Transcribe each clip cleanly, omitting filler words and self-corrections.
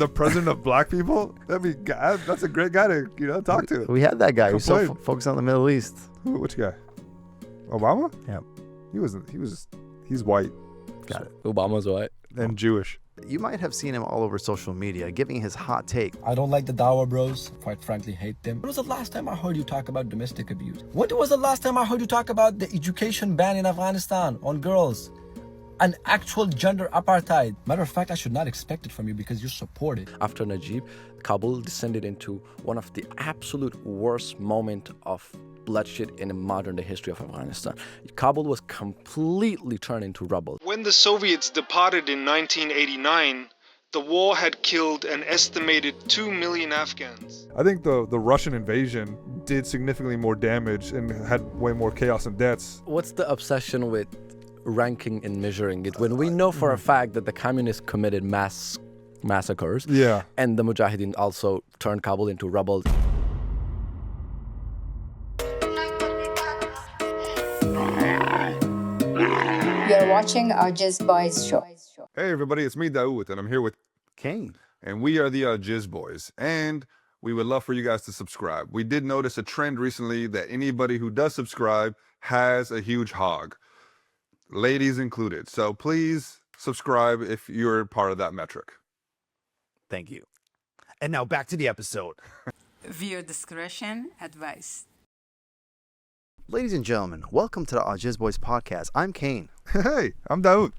the president of black people? That's a great guy to talk to. We had that guy who's so focused on the Middle East. Which guy? Obama? Yeah. He's white. Got it. Obama's white. And Jewish. You might have seen him all over social media giving his hot take. I don't like the Dawa bros. Quite frankly, hate them. When was the last time I heard you talk about domestic abuse? When was the last time I heard you talk about the education ban in Afghanistan on girls? An actual gender apartheid. Matter of fact, I should not expect it from you because you support it. After Najib, Kabul descended into one of the absolute worst moments of bloodshed in the modern day history of Afghanistan. Kabul was completely turned into rubble. When the Soviets departed in 1989, the war had killed an estimated 2 million Afghans. I think the Russian invasion did significantly more damage and had way more chaos and deaths. What's the obsession with ranking and measuring it when we know for a fact that the communists committed massacres? Yeah. And the Mujahideen also turned Kabul into rubble. You're watching AwJiz Boys show. Hey everybody, it's me Daoud, and I'm here with King. And we are the AwJiz Boys, and we would love for you guys to subscribe. We did notice a trend recently that anybody who does subscribe has a huge hog, ladies included. So please subscribe if you're part of that metric. Thank you. And now back to the episode. Viewer discretion advised. Ladies and gentlemen, welcome to the AwJiz Boys podcast. I'm Kane. Hey, I'm Daoud.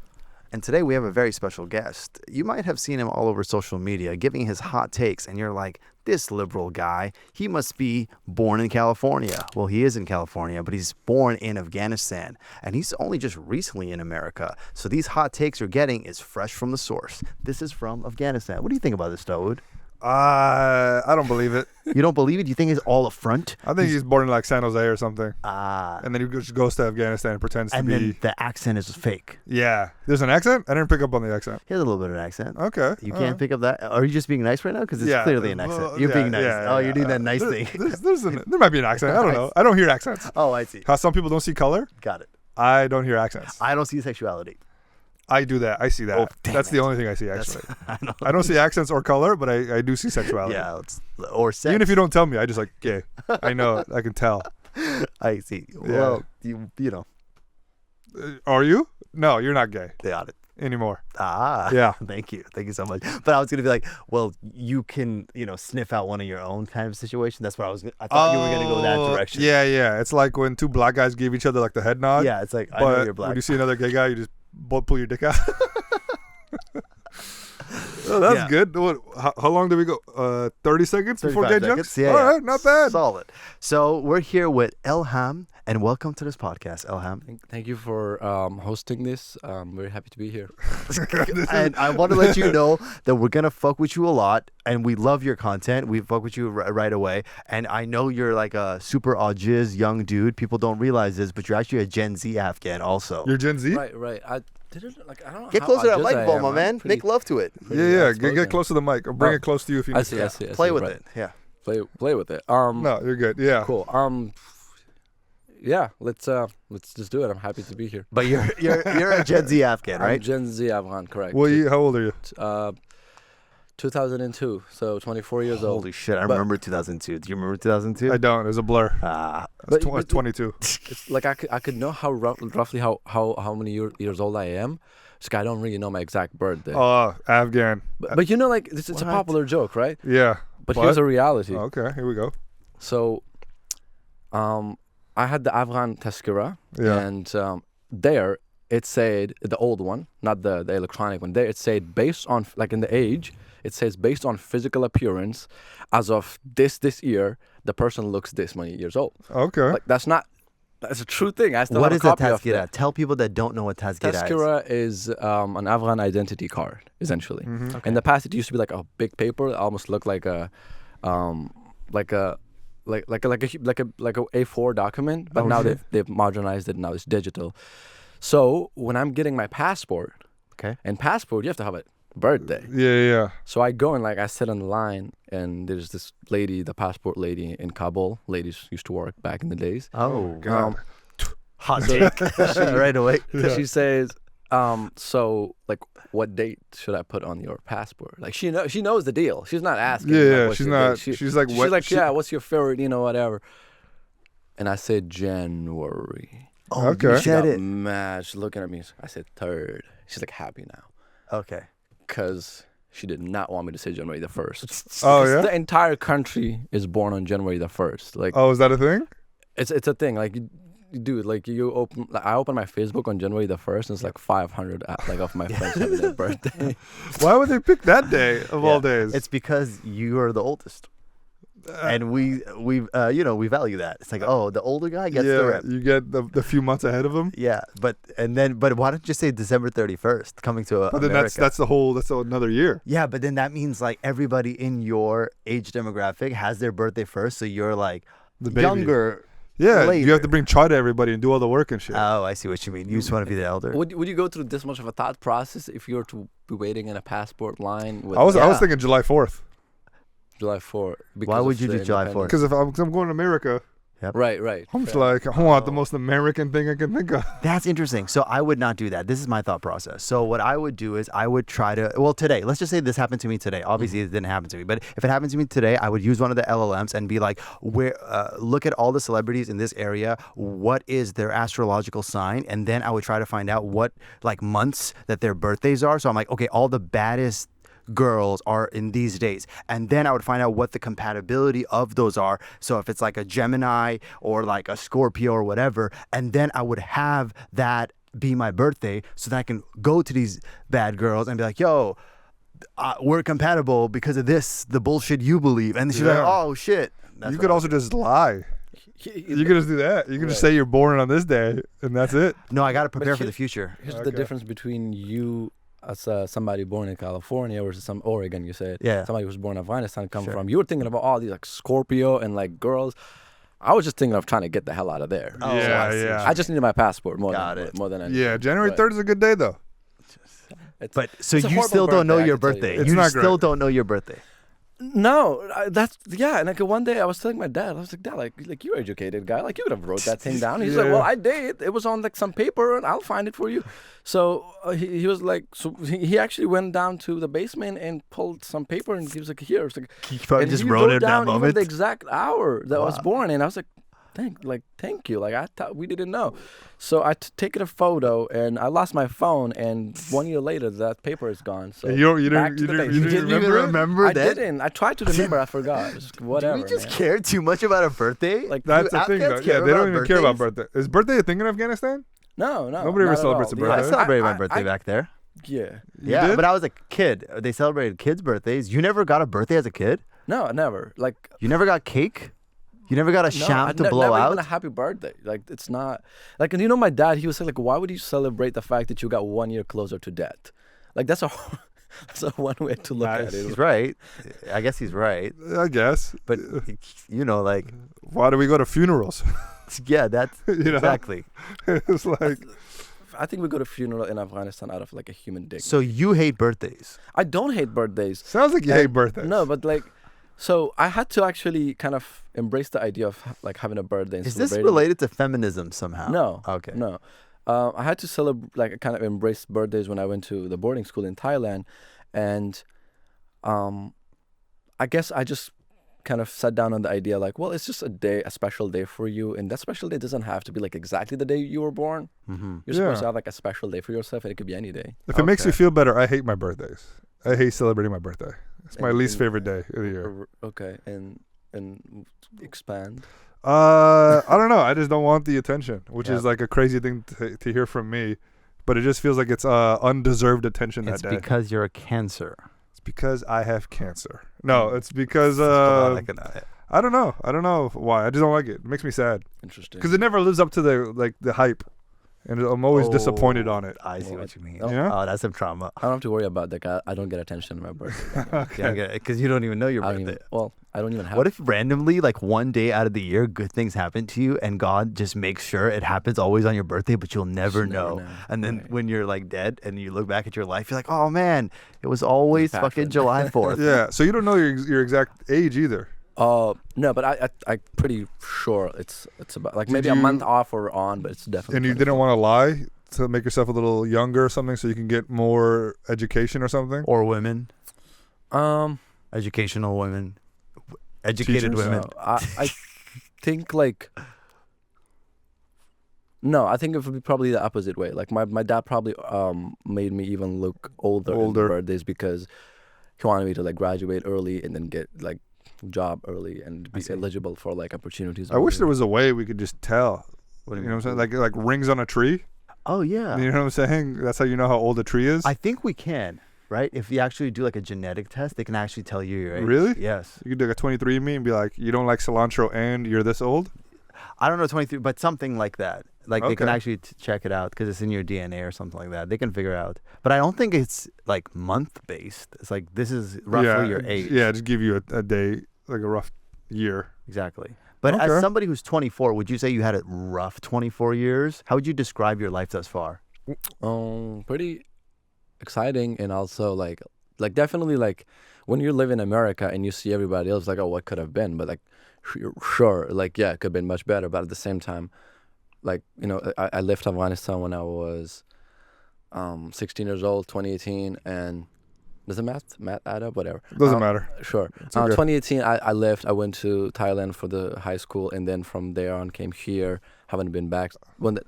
And today we have a very special guest. You might have seen him all over social media giving his hot takes, and you're like, this liberal guy, he must be born in California. Well, he is in California, but he's born in Afghanistan, and he's only just recently in America. So these hot takes you're getting is fresh from the source. This is from Afghanistan. What do you think about this, Daoud? I don't believe it. You don't believe it? You think it's all a front? I think he's born in like San Jose or something. And then he just goes to Afghanistan and pretends to be. And then the accent is fake. Yeah. There's an accent? I didn't pick up on the accent. He has a little bit of an accent. Okay. You can't pick up that? Are you just being nice right now? Because it's clearly an accent. You're being nice. You're doing that nice thing. There might be an accent. I don't know. I don't hear accents. Oh, I see. How some people don't see color? Got it. I don't hear accents. I don't see sexuality. I do that. I see that. Oh, That's the only thing I see, actually. I don't see accents or color, but I do see sexuality. Yeah, or sex. Even if you don't tell me, I just like, gay. I know it. I can tell. I see. Yeah. Well, you know. Are you? No, you're not gay. Got it. Anymore. Yeah. Thank you so much. But I was gonna be like, well, you can sniff out one of your own kind of situation. That's where I thought you were gonna go that direction. Yeah. It's like when two black guys give each other like the head nod. Yeah, it's like, I know you're black. When you see another gay guy, you just both pull your dick out. Oh, that's good. How long did we go? 30 seconds before gay jokes? Yeah, all right, not bad. Solid. So we're here with Elham, and welcome to this podcast, Elham. Thank you for hosting this. I'm very happy to be here. And I want to let you know that we're going to fuck with you a lot, and we love your content. We fuck with you right away. And I know you're like a super AwJiz young dude. People don't realize this, but you're actually a Gen Z Afghan also. You're Gen Z? Right. I don't know. Get closer to that microphone, my man. Make love to it. Yeah. Get close to the mic, or bring it close to you if you need to. I see. Play with it. Yeah. Play with it. No, you're good. Yeah. Cool. Yeah. Let's just do it. I'm happy to be here. But you're a Gen Z Afghan, right? I'm Gen Z Afghan, correct. Well, how old are you? 2002, so 24 years old. Holy shit, I remember 2002. Do you remember 2002? I don't. It was a blur. But 22. It's like I could know roughly how many years old I am. So I don't really know my exact birthday. Oh, Afghan. But like it's a popular joke, right? Yeah. But here's a reality. Okay, here we go. So, I had the Afghan Tazkira, and there it said, the old one, not the electronic one. There it said based on like in the age. It says based on physical appearance, as of this year, the person looks this many years old. Okay. Like that's a true thing. I still what have is a copy a of Tazkira? Tell people that don't know what Tazkira is. Tazkira is an Afghan identity card, essentially. Mm-hmm. Okay. In the past, it used to be like a big paper. It almost looked like a A4 document, but now they've modernized it. Now it's digital. So when I'm getting my passport, and passport you have to have a birthday. Yeah. So I go and I sit on the line, and there's this lady, the passport lady in Kabul. Ladies used to work back in the days. Oh, God. hot take right away. She says, So like, what date should I put on your passport? Like, she knows the deal. She's not asking. Yeah, like, what's she's your not. date. She's like, what? She's like, yeah, what's your favorite? Whatever. And I said January. Oh, Okay. you She said got it. mad. She's looking at me. I said 3rd. She's like happy now Okay. because she did not want me to say January the 1st. Oh, Because yeah? the entire country is born on January the 1st. Like, Oh, is that a thing? it's a thing. Like, dude, like I open my Facebook on January the 1st, and it's like 500 like of my friends having their birthday. Why would they pick that day of all days? It's because you are the oldest. And we value that. It's like, oh, the older guy gets the rep. you get the few months ahead of them. Yeah, but why don't you say December 31st coming to But then America? that's another year. Yeah, but then that means like everybody in your age demographic has their birthday first, so you're like The baby. younger. Yeah, later. you have to bring chai to everybody and do all the work and shit. Oh, I see what you mean. You just want to be the elder. Would you go through this much of a thought process if you were to be waiting in a passport line? With I was Yeah. thinking July 4th July 4th. Why would you do July 4th? because if I'm going to America, Right. I'm just like I want the most American thing I can think of. That's interesting. So I would not do that. This is my thought process. So what I would do is I would try to, well, today, let's just say this happened to me today. Obviously, it didn't happen to me. But if it happened to me today, I would use one of the LLMs and be like, look at all the celebrities in this area. What is their astrological sign? And then I would try to find out what like months that their birthdays are. So I'm like, okay, all the baddest girls are in these days, and then I would find out what the compatibility of those are. So if it's like a Gemini or like a Scorpio or whatever, and then I would have that be my birthday so that I can go to these bad girls and be like, yo, we're compatible because of this, the bullshit you believe. And she's like, Yeah. oh shit. That's You what could I also just lie. You could just do that. You could just say you're born on this day, and that's it. No, I got to prepare for here- the future. Here's Okay. the difference between you as somebody born in California versus some Oregon. You said Yeah. somebody who's born in Afghanistan come from. You were thinking about all these like Scorpio and like girls. I was just thinking of trying to get the hell out of there. Oh, Yeah, I see. yeah. I just needed my passport more Got than it. more than anything. Yeah, January But 3rd is a good day though. it's- But so it's a you horrible still don't know birthday, I your can tell you. birthday. It's You not still great. don't know your birthday. No, that's yeah. And like one day I was telling my dad, I was like, Dad, like you're educated guy, like you could have wrote that thing down. He's like, Yeah. well, I did. It was on like some paper, and I'll find it for you. So he was like, so he actually went down to the basement and pulled some paper, and he was like, here. It's like, He probably and just he wrote it in down that even moment. the exact hour that I was Wow. born, and I was like, thank you. Like I thought we didn't know. So I taken a photo, and I lost my phone, and 1 year later that paper is gone. So You back didn't to the basics. You didn't even remember I that? didn't. I tried to remember. I forgot. It's whatever. Do we just man. care too much about a birthday? Like, That's Do the thing. Afghans Though. Yeah, care they don't about even care about birthdays? birthday. Is birthday a thing in Afghanistan? No. Nobody ever not at celebrates all. a Yeah, I birthday. celebrated my birthday back there. Yeah. Yeah, did? but I was a kid. They celebrated kids' birthdays. You never got a birthday as a kid? No, never. Like You never got cake? You never got a no, sham to blow never out? even a happy birthday. Like it's not like, and you know, my dad, he was saying like, why would you celebrate the fact that you got 1 year closer to death? Like that's a that's a one way to look at He's it. right. I guess he's right. I guess. But, you know, like, Why do we go to funerals? yeah, that's You know? exactly. It's like I think we go to funeral in Afghanistan out of like a human dignity. So you hate birthdays. I don't hate birthdays. sounds like you hate birthdays. No, but like, so I had to actually kind of embrace the idea of like having a birthday. And Is this celebrating. related to feminism somehow? No. Okay. No. I had to celebrate, like, kind of embrace birthdays when I went to the boarding school in Thailand. And I guess I just kind of sat down on the idea, like, well, it's just a day, a special day for you. And that special day doesn't have to be like exactly the day you were born. Mm-hmm. You're supposed Yeah. to have like a special day for yourself, and it could be any day. If it makes you Okay. feel better, I hate my birthdays. I hate celebrating my birthday. It's my And- least and- favorite day of the year. Okay. And expand. I don't know. I just don't want the attention, which Yeah. is like a crazy thing to hear from me. But it just feels like it's undeserved attention It's that day. because you're a Cancer. It's because I have cancer. No, it's because I don't know. I don't know why. I just don't like it. It makes me sad Interesting. because it never lives up to the hype, and I'm always disappointed on it. I see Well, what you mean. oh. Yeah? Oh, that's some trauma. I don't have to worry about that. I don't get attention on my birthday. Because you don't even know your I don't birthday. even, I don't even have. What if randomly, like one day out of the year, good things happen to you, and God just makes sure it happens always on your birthday, but you'll never Just never know. know. And then Right. when you're like dead, and you look back at your life, you're like, oh man, it was always Passion. fucking July 4th. Yeah. So you don't know your exact age either. No, but I'm pretty sure it's about like Did maybe a you- month off or on, but it's definitely. And you 24. didn't want to lie to make yourself a little younger or something so you can get more education or something? Or women, Um, educational women, educated Teachers? women. I think like no, I think it would be probably the opposite way. Like my dad probably made me even look older in the birthdays because he wanted me to like graduate early and then get like job early and be eligible for like opportunities. I wish there was a way we could just tell. What do You know what I'm saying? Like rings on a tree. Oh yeah. You know what I'm saying? That's how you know how old a tree is. I think we can, right? If you actually do like a genetic test, they can actually tell you your age. Really? Yes. You could do like a 23andMe and be like, you don't like cilantro and you're this old? I don't know 23, but something like that. Like they can Okay. actually check it out because it's in your DNA or something like that. They can figure out. But I don't think it's like month based. It's like this is roughly your age. Yeah, just give you a day, like a rough year. Exactly. But Okay. as somebody who's 24, would you say you had a rough 24 years? How would you describe your life thus far? Pretty exciting and also like definitely like when you live in America and you see everybody else like, oh, what could have been? But like sure, like yeah, it could have been much better. But at the same time, like, you know, I left Afghanistan when I was 16 years old, 2018, and does the math add up? Whatever. Doesn't matter. Sure. okay. 2018, I left. I went to Thailand for the high school, and then from there on came here. Haven't been back.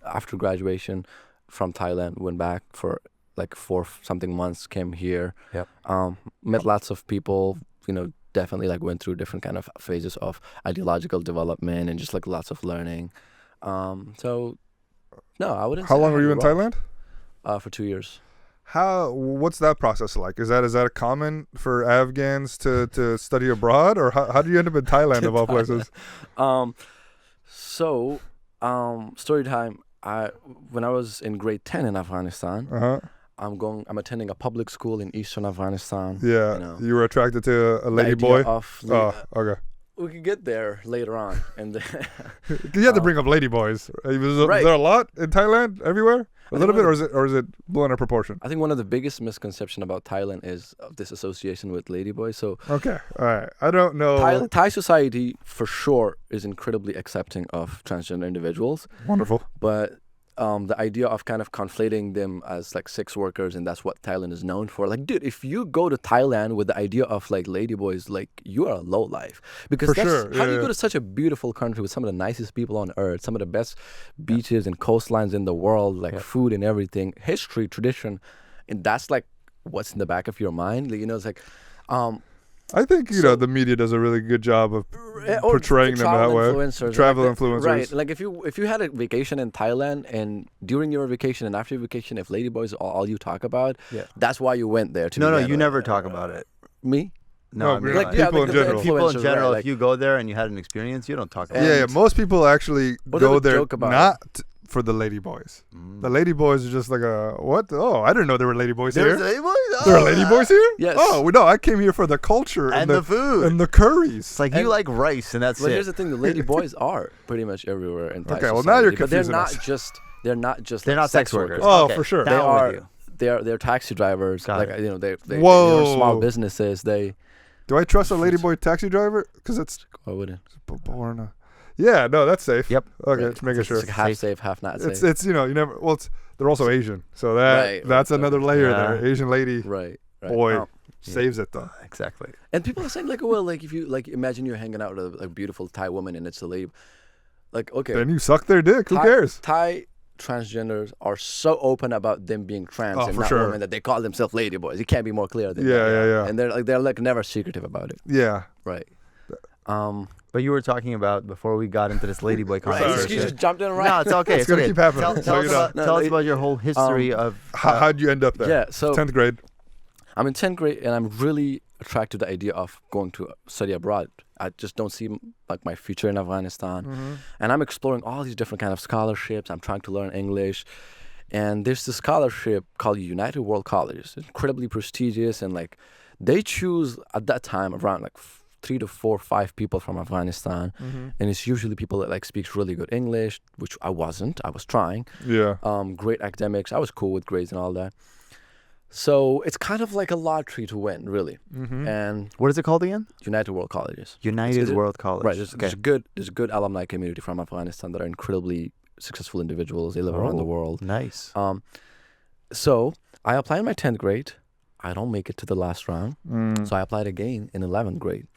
After graduation from Thailand, went back for like 4 something months. Came here. Yep. Met lots of people. You know, definitely like went through different kind of phases of ideological development and just like lots of learning. So no, I wouldn't. How say I long were had you it in rough. Thailand? For 2 years. What's that process like? Is that common for Afghans to study abroad, or how do you end up in Thailand of all places? Story time. When I was in grade 10 in Afghanistan, Uh-huh. I'm attending a public school in eastern Afghanistan. Yeah. You know, You were attracted to a the lady idea boy? of Oh, okay. we could get there later on, and You have to bring up lady boys. Is Right. there a lot in Thailand? Everywhere? A I little think bit, or is it blown out of proportion? I think one of the biggest misconception about Thailand is this association with ladyboys. So Okay. All right. I don't know. Thai society for sure is incredibly accepting of transgender individuals, Wonderful. but the idea of kind of conflating them as like sex workers, and that's what Thailand is known for. Like, dude, if you go to Thailand with the idea of like ladyboys, like you are a low life, because For that's sure, how do you yeah. go to such a beautiful country with some of the nicest people on earth, some of the best beaches and coastlines in the world, like food and everything, history, tradition, and that's like what's in the back of your mind. Like, you know, it's like. I think the media does a really good job of portraying them that way. Travel influencers, right? Like if you had a vacation in Thailand, and during your vacation and after your vacation, if ladyboys are all you talk about, that's why you went there. No, begin you with. never talk about it. Me? No, I mean, like people in general. People in influencers, general, right, if you go there and you had an experience, you don't talk about Yeah, it. most people actually What do go they there joke about? not for the lady boys. The lady boys are just like what? Oh, I didn't know there were lady boys There's here. ladyboys? There are lady boys here? Yes. Oh, no, I came here for the culture And the food. and the curries. It's like you like rice and that's But it. here's the thing: the ladyboys are pretty much everywhere in Thai Okay, well, now you're society, but they're confusing not us. just They're like not sex workers. Oh, Okay, for sure. They now I'm are. with you. They're taxi drivers. Got like it. you know, they Whoa. run small businesses. They. Do I trust a ladyboy taxi driver? Because it's I wouldn't. born. Yeah, no, that's safe. Yep. Okay, Right. just making It's sure. like half safe, half not safe. It's you never. Well, they're also Asian, so Right, that's right, another layer Yeah. there. Asian lady right. boy Um, saves it though. Exactly. And people are saying like, well, like if you like imagine you're hanging out with a beautiful Thai woman and it's a lady, like okay, Then you suck their dick. Who Thai, cares? Thai transgenders are so open about them being trans Oh, and for not sure. women that they call themselves ladyboys. You can't be more clear than Yeah, that. yeah. And they're like never secretive about it. Yeah. Right. But you were talking about before we got into this ladyboy Right. conversation. You just jumped in right. No, it's okay. It's gonna okay. keep happening, Tell, so tell you us, know. about, tell us about your whole history of. How'd you end up there? Yeah, so 10th grade. I'm in 10th grade and I'm really attracted to the idea of going to study abroad. I just don't see like my future in Afghanistan. And I'm exploring all these different kind of scholarships. I'm trying to learn English. And there's this scholarship called United World Colleges. It's incredibly prestigious, and like they choose at that time around like 3 to 4, 5 people from Afghanistan. And it's usually people that like speak really good English, which I wasn't. I was trying. Yeah. Great academics. I was cool with grades and all that. So it's kind of like a lottery to win, really. And What is it called again? United World Colleges. United Is it- World College. Right. There's a good alumni community from Afghanistan that are incredibly successful individuals. They live around the world. Nice. So I applied in my 10th grade. I don't make it to the last round. So I applied again in 11th grade.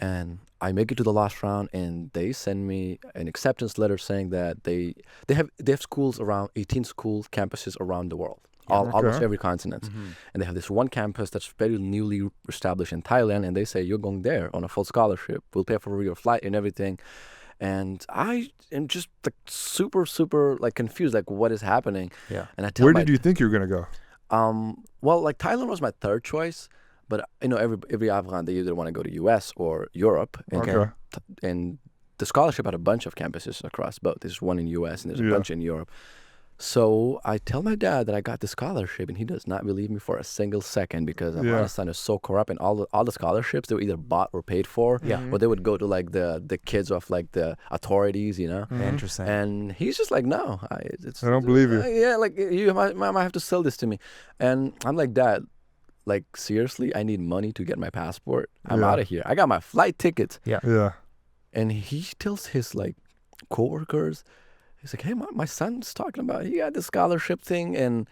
And I make it to the last round, and they send me an acceptance letter saying that they have schools around 18 school campuses around the world, almost every continent. And they have this one campus that's very newly established in Thailand, and they say you're going there on a full scholarship. We'll pay for your flight and everything. And I am just like super like confused, like what is happening? Yeah. And I tell Where did you think you were gonna go? Well, like Thailand was my third choice. But every Afghan, they either want to go to U.S. or Europe. And, and the scholarship had a bunch of campuses across both. There's one in U.S. and there's a bunch in Europe. So I tell my dad that I got the scholarship, and he does not believe me for a single second because Afghanistan is so corrupt, and all the scholarships, they were either bought or paid for. But they would go to like the kids of like the authorities, Interesting. And he's just like, no, I don't believe you. Yeah, like you might have to sell this to me. And I'm like, Dad, like, seriously, I need money to get my passport. I'm out of here. I got my flight tickets. Yeah. And he tells his, like, coworkers, he's like, hey, my son's talking about, he got the scholarship thing. And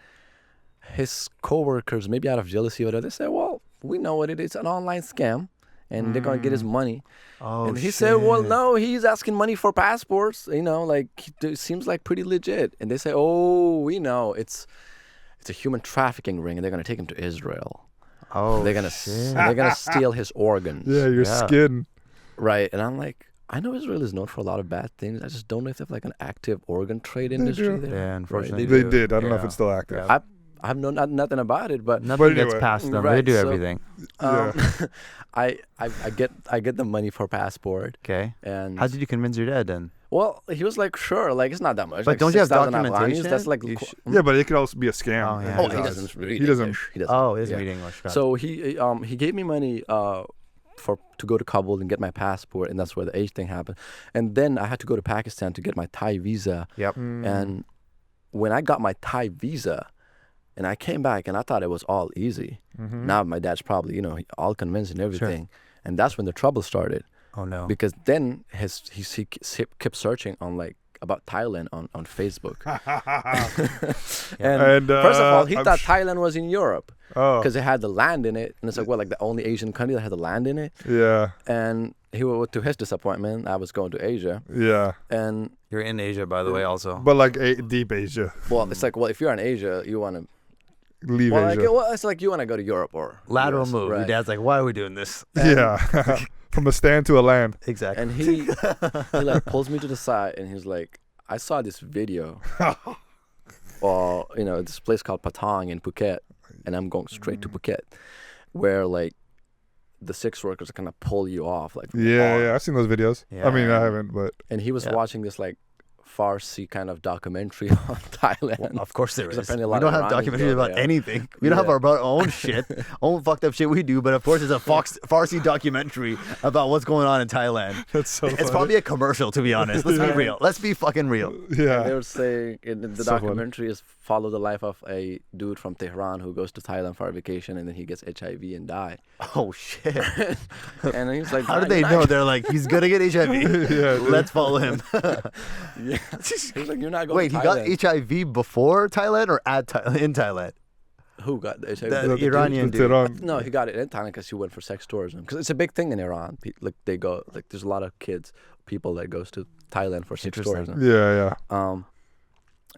his coworkers, maybe out of jealousy or whatever, they say, well, we know what it is, an online scam. And they're going to get his money. And he said, well, no, he's asking money for passports. Like, it seems like pretty legit. And they say, oh, we know. It's a human trafficking ring, and they're going to take him to Israel. They're gonna steal his organs. Yeah, your skin. Right, and I'm like, I know Israel is known for a lot of bad things. I just don't know if they have like an active organ trade industry there. Yeah, unfortunately. They did. I don't know if it's still active. I have nothing about it, but Nothing anyway. gets past them. Right, They do so, everything. I get the money for passport. Okay. And How did you convince your dad then? well, he was like, sure, like it's not that much. But like don't you have 6,000 documentation? Afghanis, that's like Yeah, but it could also be a scam. Oh, yeah. Oh, he doesn't read doesn't. English. He doesn't. Oh, he doesn't read English. Got it. So he gave me money to go to Kabul and get my passport, and that's where the age thing happened. And then I had to go to Pakistan to get my Thai visa. Yep. And when I got my Thai visa, and I came back, and I thought it was all easy. Now my dad's probably all convinced and everything, and that's when the trouble started. Oh no. Because then he kept searching on like about Thailand on Facebook. and first of all, he thought Thailand was in Europe because it had the land in it, and it's like like the only Asian country that had the land in it. Yeah. And to his disappointment, I was going to Asia. Yeah. And You're in Asia, by the way, also. But like deep Asia. well, it's like, well, if you're in Asia, you want to Leave Asia. it's like you want to go to Europe or Lateral US, move. right? Your dad's like, why are we doing this? Yeah. From a stand to a land. Exactly. And he like pulls me to the side, and he's like, I saw this video. This place called Patong in Phuket, and I'm going straight to Phuket, where like the sex workers are gonna pull you off, like from the arm. Yeah, I've seen those videos. Yeah. I mean, I haven't, but And he was watching this like Farsi kind of documentary on Thailand. Well, of course there 'Cause is. apparently a We lot don't of have Iranians documentaries go about there. anything. We don't have our own shit, own fucked up shit we do. But of course, there's a Farsi documentary about what's going on in Thailand. that's so It's funny. probably a commercial, to be honest. Let's be real. Let's be fucking real. Yeah. They were saying the So funny. documentary is follow the life of a dude from Tehran who goes to Thailand for a vacation, and then he gets HIV and die. Oh shit! And he's like, How do they know? They're like, he's gonna get HIV. Yeah, dude. Let's follow him. Yeah. He's like, you're not going Wait, to he got Thailand. HIV before Thailand or in Thailand? Who got the HIV? The Iranian dude. Tehran. No, he got it in Thailand because he went for sex tourism. Because it's a big thing in Iran. Like they go, like there's a lot of people that goes to Thailand for sex tourism. Yeah.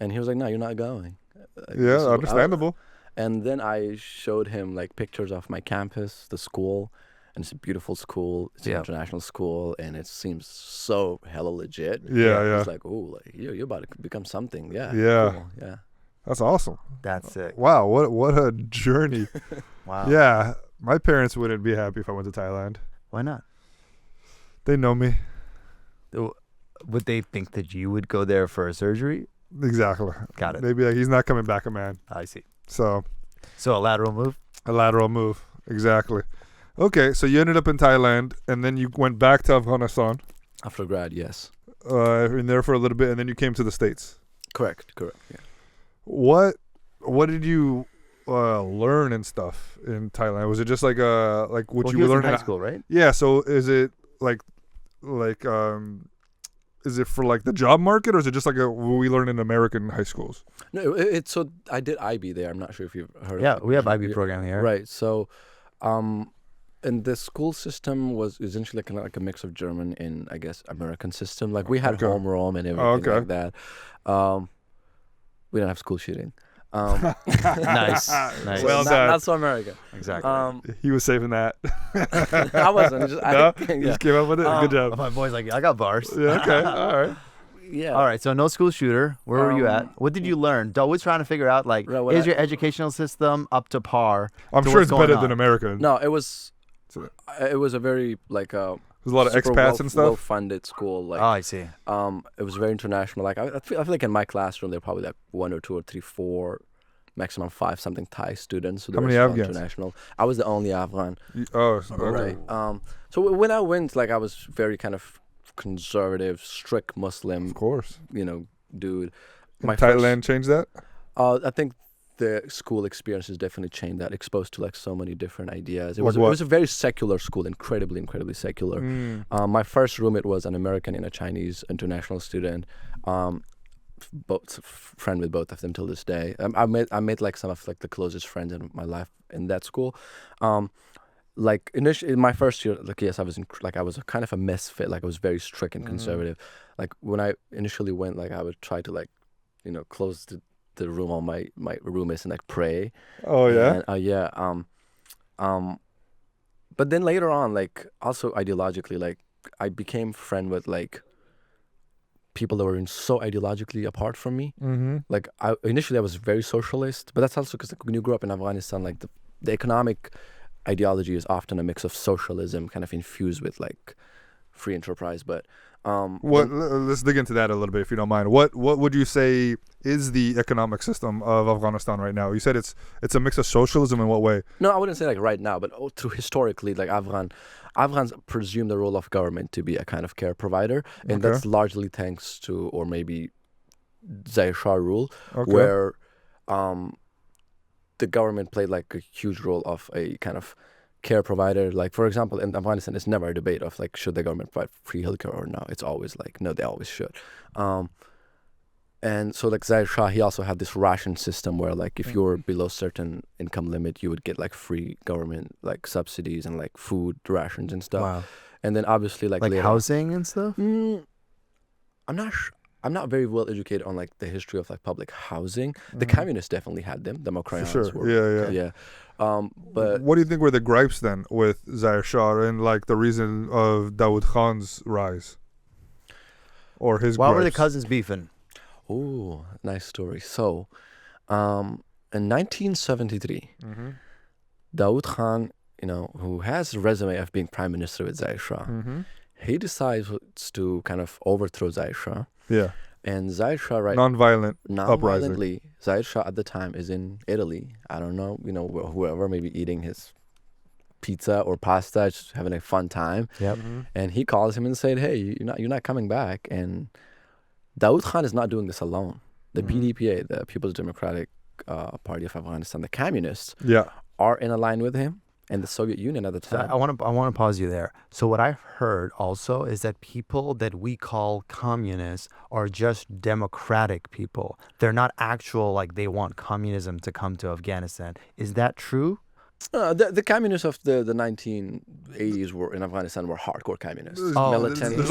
And he was like, no, you're not going. Yeah, understandable. And then I showed him like pictures of my campus, the school, and it's a beautiful school. It's an international school, and it seems so hella legit. Yeah. He's like, ooh, like you're about to become something. Yeah. Yeah. Cool. Yeah. That's awesome. That's sick. Wow, what a journey. Wow. Yeah, my parents wouldn't be happy if I went to Thailand. Why not? They know me. Would they think that you would go there for a surgery? Exactly. Got it. They'd be like, he's not coming back a man. I see. So So a lateral move? a lateral move. Exactly. Okay, so you ended up in Thailand, and then you went back to Afghanistan. After grad, yes. In there for a little bit, and then you came to the States. Correct. Yeah. What did you learn and stuff in Thailand? Was it just like what Well, you he was learned in high school, right? Yeah. So is it like is it for like the job market, or is it just like what we learn in American high schools? No, it's so I did IB there. I'm not sure if you've heard. Yeah, we have IB program here. Right. So, and the school system was essentially kind of like a mix of German and I guess American system. Like we had homeroom and everything like that. We didn't have school shooting. Nice. Well done. Not so American. Exactly. He was saving that. I wasn't. You just came up with it. Good job. My boy's like, I got bars. Yeah, okay. All right. Yeah. All right, so no school shooter. Where were you at? What did you learn? Dawood's trying to figure out, like, is your educational system up to par? I'm sure it's better than America. No, it was a very like There's a lot of expats and stuff. Well-funded school. Like, I see. It was very international. Like I feel like in my classroom there were probably like 1 or 2 or 3, 4, maximum 5 something Thai students. So how many Afghans? International. I was the only Afghan. Okay. Right. So when I went, like I was very kind of conservative, strict Muslim. Of course. Dude. Thailand changed that? I think the school experience has definitely changed that, exposed to like so many different ideas. It Like was a very secular school, incredibly secular. My first roommate was an American and a Chinese international student. Both friend with both of them till this day. I met like some of like the closest friends in my life in that school. Like initially in my first year, like yes, I was a kind of a misfit. Like I was very strict and conservative. Like when I initially went, like I would try to like, close the room on my roommates and like pray. Oh yeah. And, but then later on, like also ideologically, like I became friend with like people that were so ideologically apart from me. Like initially I was very socialist, but that's also because like, when you grow up in Afghanistan, like the economic ideology is often a mix of socialism kind of infused with like free enterprise. But let's dig into that a little bit if you don't mind. What would you say is the economic system of Afghanistan right now? You said it's a mix of socialism. In what way? No, I wouldn't say like right now, but through historically, like Afghans presume the role of government to be a kind of care provider, and that's largely thanks to, or maybe Zahir Shah rule, where the government played like a huge role of a kind of care provider. Like for example, in Afghanistan, it's never a debate of like should the government provide free healthcare or no. It's always like no, they always should. And so like Zahir Shah, he also had this ration system where like if you were below certain income limit, you would get like free government like subsidies and like food rations and stuff. Wow. And then obviously like housing and stuff. I'm not very well educated on like the history of like public housing. The communists definitely had them. The Mokrayans were. Yeah. But what do you think were the gripes then with Zahir Shah and like the reason of Daoud Khan's rise, or his? Why were the cousins beefing? Oh, nice story. So, in 1973, Daoud Khan, who has a resume of being prime minister with Zahir Shah, he decides to kind of overthrow Zahir Shah. Yeah. And Zahir Shah, right? Non-violently, Zahir Shah at the time is in Italy. I don't know, whoever, maybe eating his pizza or pasta, just having a fun time. Yep. And he calls him and said, "Hey, you're not coming back." And Daoud Khan is not doing this alone. The PDPA, the People's Democratic Party of Afghanistan, the communists, are in a line with him, and the Soviet Union at the time. So I want to pause you there. So what I've heard also is that people that we call communists are just democratic people. They're not actual, like they want communism to come to Afghanistan. Is that true? The communists of the 1980s were in Afghanistan were hardcore communists. Militant, there's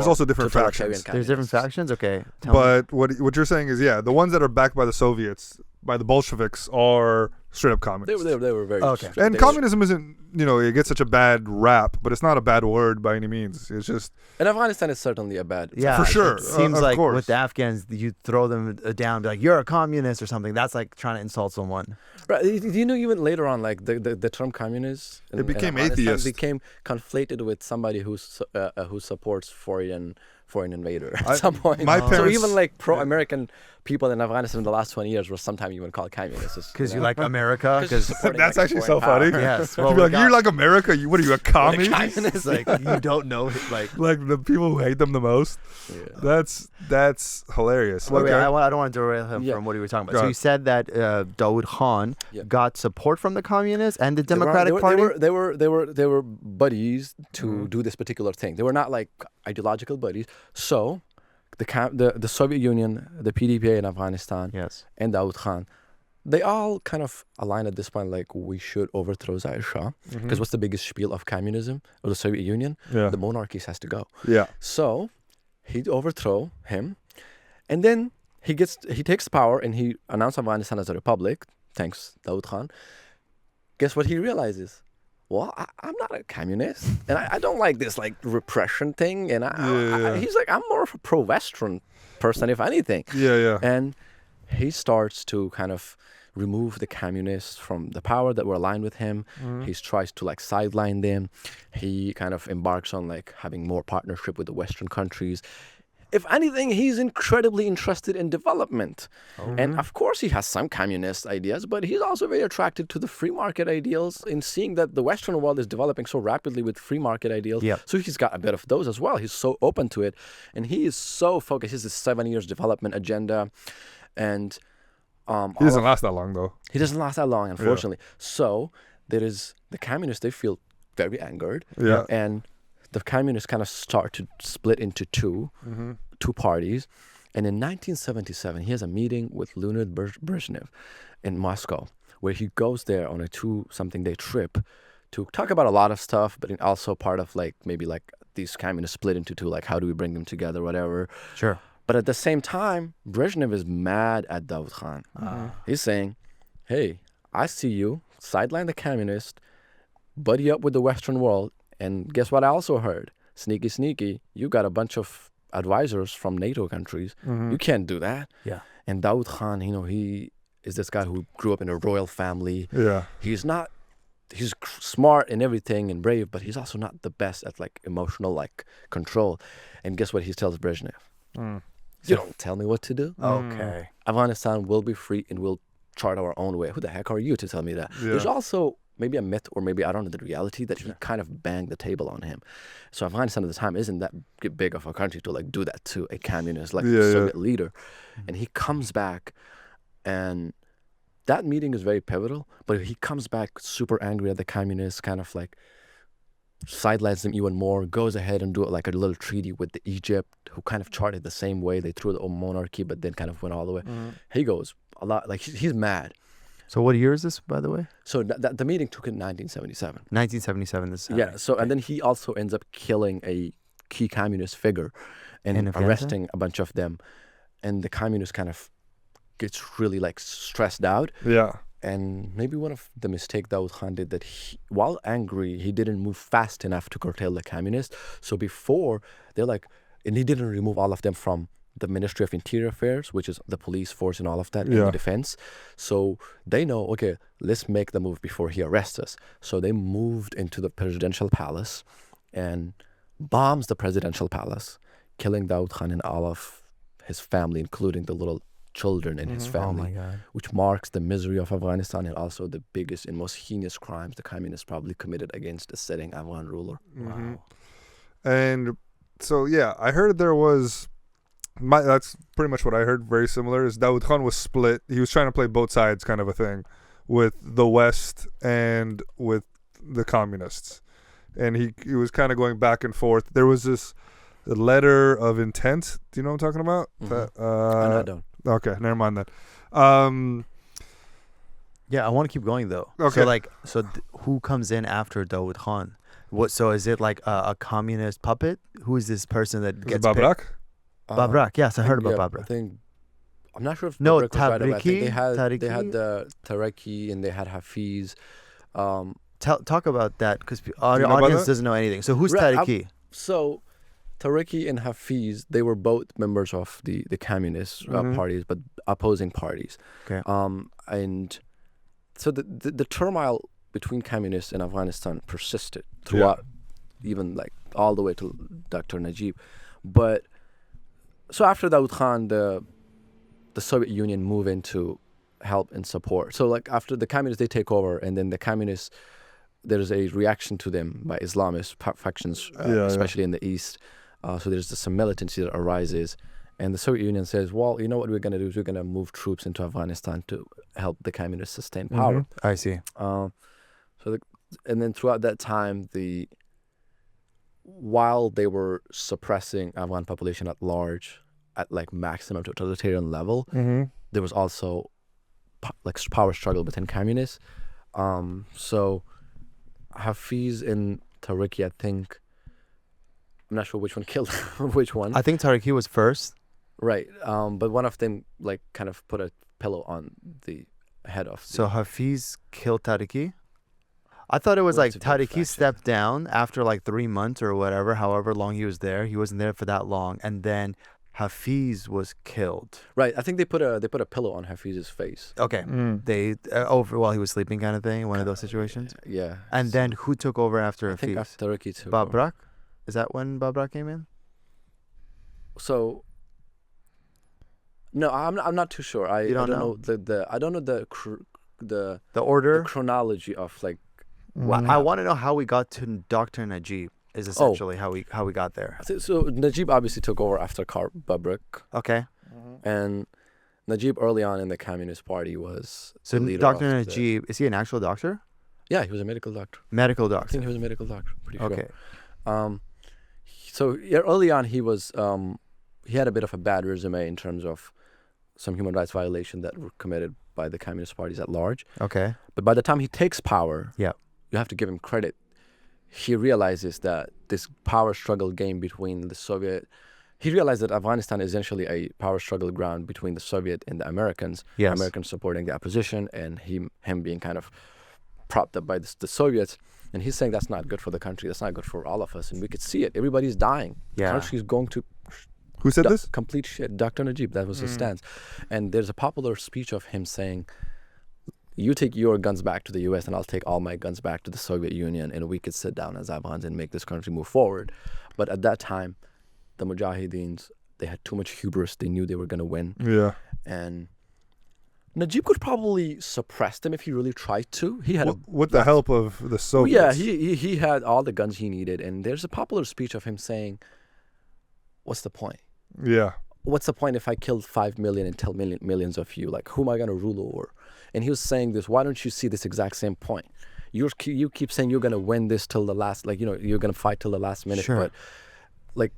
also different factions. There's different factions? Okay. But what you're saying is, the ones that are backed by the Soviets, by the Bolsheviks, are straight up communists. They were very strict. And communism isn't, it gets such a bad rap, but it's not a bad word by any means. It's just... And Afghanistan is certainly a bad... Yeah, for sure. It seems like with the Afghans, you throw them down, be like, you're a communist or something. That's like trying to insult someone. Right. Even later on, like the term communist... It became atheist. Became conflated with somebody who supports foreign invader at some point. So even like pro-American people in Afghanistan in the last 20 years were sometimes even called communists. Because you like America? Because that's actually so funny. Yes. Well, you're like, you're like America. What are you, a communist? Like you don't know, like the people who hate them the most. Yeah. That's hilarious. Wait, I don't want to derail him from what he was talking about. So you said that Daoud Khan got support from the communists and the Democratic Party. They were buddies to do this particular thing. They were not like ideological buddies. So the Soviet Union, the PDPA in Afghanistan, Yes. and Daoud Khan, they all kind of align at this point, like we should overthrow Zahir Shah. Because what's the biggest spiel of communism or the Soviet Union? Yeah. The monarchies has to go. Yeah. So he'd overthrow him, and then he takes power and he announced Afghanistan as a republic. Thanks, Daoud Khan. Guess what he realizes? Well, I'm not a communist, and I don't like this like repression thing. And he's like, I'm more of a pro-Western person, if anything. Yeah. And he starts to kind of remove the communists from the power that were aligned with him. He tries to like sideline them. He kind of embarks on like having more partnership with the Western countries. If anything, he's incredibly interested in development. And of course, he has some communist ideas, but he's also very attracted to the free market ideals in seeing that the Western world is developing so rapidly with free market ideals. Yep. So he's got a bit of those as well. He's so open to it. And he is so focused. He has this 7 years development agenda. And He doesn't last that long, though. he doesn't last that long, unfortunately. So there is the communists, they feel very angered. Yeah. And the communists kind of start to split into two parties. And in 1977, he has a meeting with Leonid Brezhnev in Moscow, where he goes there on a 2-something-day trip to talk about a lot of stuff, but also part of like maybe like these communists split into two, like how do we bring them together, whatever. Sure. But at the same time, Brezhnev is mad at Daoud Khan. He's saying, hey, I see you sideline the communist, buddy up with the Western world, and guess what I also heard? Sneaky, you got a bunch of advisors from NATO countries. You can't do that. Yeah. And Daoud Khan, he is this guy who grew up in a royal family. Yeah. He's smart and everything and brave, but he's also not the best at like emotional like control. And guess what he tells Brezhnev? You don't tell me what to do. Okay. Afghanistan will be free and we'll chart our own way. Who the heck are you to tell me that? Yeah. There's also maybe a myth or maybe I don't know the reality that he kind of banged the table on him. So Afghanistan at the time isn't that big of a country to like do that to a communist like Soviet leader. And he comes back, and that meeting is very pivotal, but he comes back super angry at the communists, kind of like sidelines them even more, goes ahead and do like a little treaty with the Egypt, who kind of charted the same way. They threw the monarchy, but then kind of went all the way. He goes a lot, like he's mad. So what year is this, by the way? So the meeting took in 1977. 1977. This. Yeah. So and then he also ends up killing a key communist figure and In Afghanistan? arresting a bunch of them, and the communists kind of gets really like stressed out. Yeah. And maybe one of the mistake Daoud Khan did that while angry, he didn't move fast enough to curtail the communists. So before, they're like, and he didn't remove all of them from the Ministry of Interior Affairs, which is the police force and all of that, and the defense. So they know, okay, let's make the move before he arrests us. So they moved into the presidential palace and bombs the presidential palace, killing Daoud Khan and all of his family, including the little children in his family, Oh my God. which marks the misery of Afghanistan and also the biggest and most heinous crimes the communists probably committed against the sitting Afghan ruler. Wow. And so, yeah, I heard there was, that's pretty much what I heard, very similar, is Daoud Khan was split. He was trying to play both sides kind of a thing with the West and with the communists. And he was kind of going back and forth. There was this letter of intent. Do you know what I'm talking about? I don't. Okay, never mind that. Yeah, I want to keep going though. Okay. So who comes in after Daoud Khan? What? So is it like a communist puppet? Who is this person that Is it gets Babrak? picked? Babrak. Yes, I heard about I Babrak. think I'm not sure if No, Babrak was right away. I think they Tariki? had the Taraki and they had Hafiz. Talk about that because our you know about audience that? doesn't know anything. So who's Right, Tariki? So Taraki and Hafiz, they were both members of the communist parties, but opposing parties. Okay. And so the turmoil between communists and Afghanistan persisted throughout, even like all the way to Dr. Najib. But so after Daoud Khan, the Soviet Union moved in to help and support. So like after the communists, they take over, and then the communists, there's a reaction to them by Islamist factions, especially in the East. So there's some militancy that arises. And the Soviet Union says, well, you know what we're going to do is we're going to move troops into Afghanistan to help the communists sustain power. I see. And then throughout that time, while they were suppressing Afghan population at large, at like maximum totalitarian level, there was also like power struggle within communists. So Hafiz and Tariqi, I think, I'm not sure which one killed which one. I think Tariqi was first. Right. But one of them like kind of put a pillow on the head of. So Hafiz killed Tariqi? I thought it was Well, like it's a big Tariqi fraction. stepped down after like 3 months or whatever, however long he was there. He wasn't there for that long. And then Hafiz was killed. Right. I think they put a pillow on Hafiz's face. Okay. They over while he was sleeping kind of thing, one of those situations. Yeah. And then who took over after I think Hafiz? after Tariqi took over. Babrak? Is that when Babrak came in? So no, I'm not too sure. I You don't know the I don't know the The order? chronology of like. Well, I want to know how we got to Dr. Najib is essentially how we got there. So Najib obviously took over after Babrak, Okay. and Najib early on in the Communist Party was So the leader Dr. of the- Najib, is he an actual doctor? Yeah, he was a medical doctor. Medical I doctor. think he was a medical doctor. Pretty sure. Okay. So yeah, early on he was he had a bit of a bad resume in terms of some human rights violation that were committed by the communist parties at large. Okay. But by the time he takes power, Yeah. you have to give him credit. He realizes that this power struggle game between the Soviet, he realized that Afghanistan is essentially a power struggle ground between the Soviet and the Americans. Yes. Americans supporting the opposition and him being kind of propped up by the Soviets. And he's saying that's not good for the country. That's not good for all of us. And we could see it. Everybody's dying. Yeah. The country's going to Who said this? complete shit. Dr. Najib, that was his stance. And there's a popular speech of him saying, you take your guns back to the US and I'll take all my guns back to the Soviet Union and we could sit down as Afghans and make this country move forward. But at that time, the Mujahideens, they had too much hubris. They knew they were going to win. Yeah. And Najib could probably suppress them if he really tried to. He had With the help of the Soviets. yeah, he had all the guns he needed. And there's a popular speech of him saying, what's the point? Yeah. What's the point if I killed 5 million and tell millions of you? Like, who am I going to rule over? And he was saying this, why don't you see this exact same point? You keep saying you're going to win this till the last, like, you're going to fight till the last minute. Sure. But, like,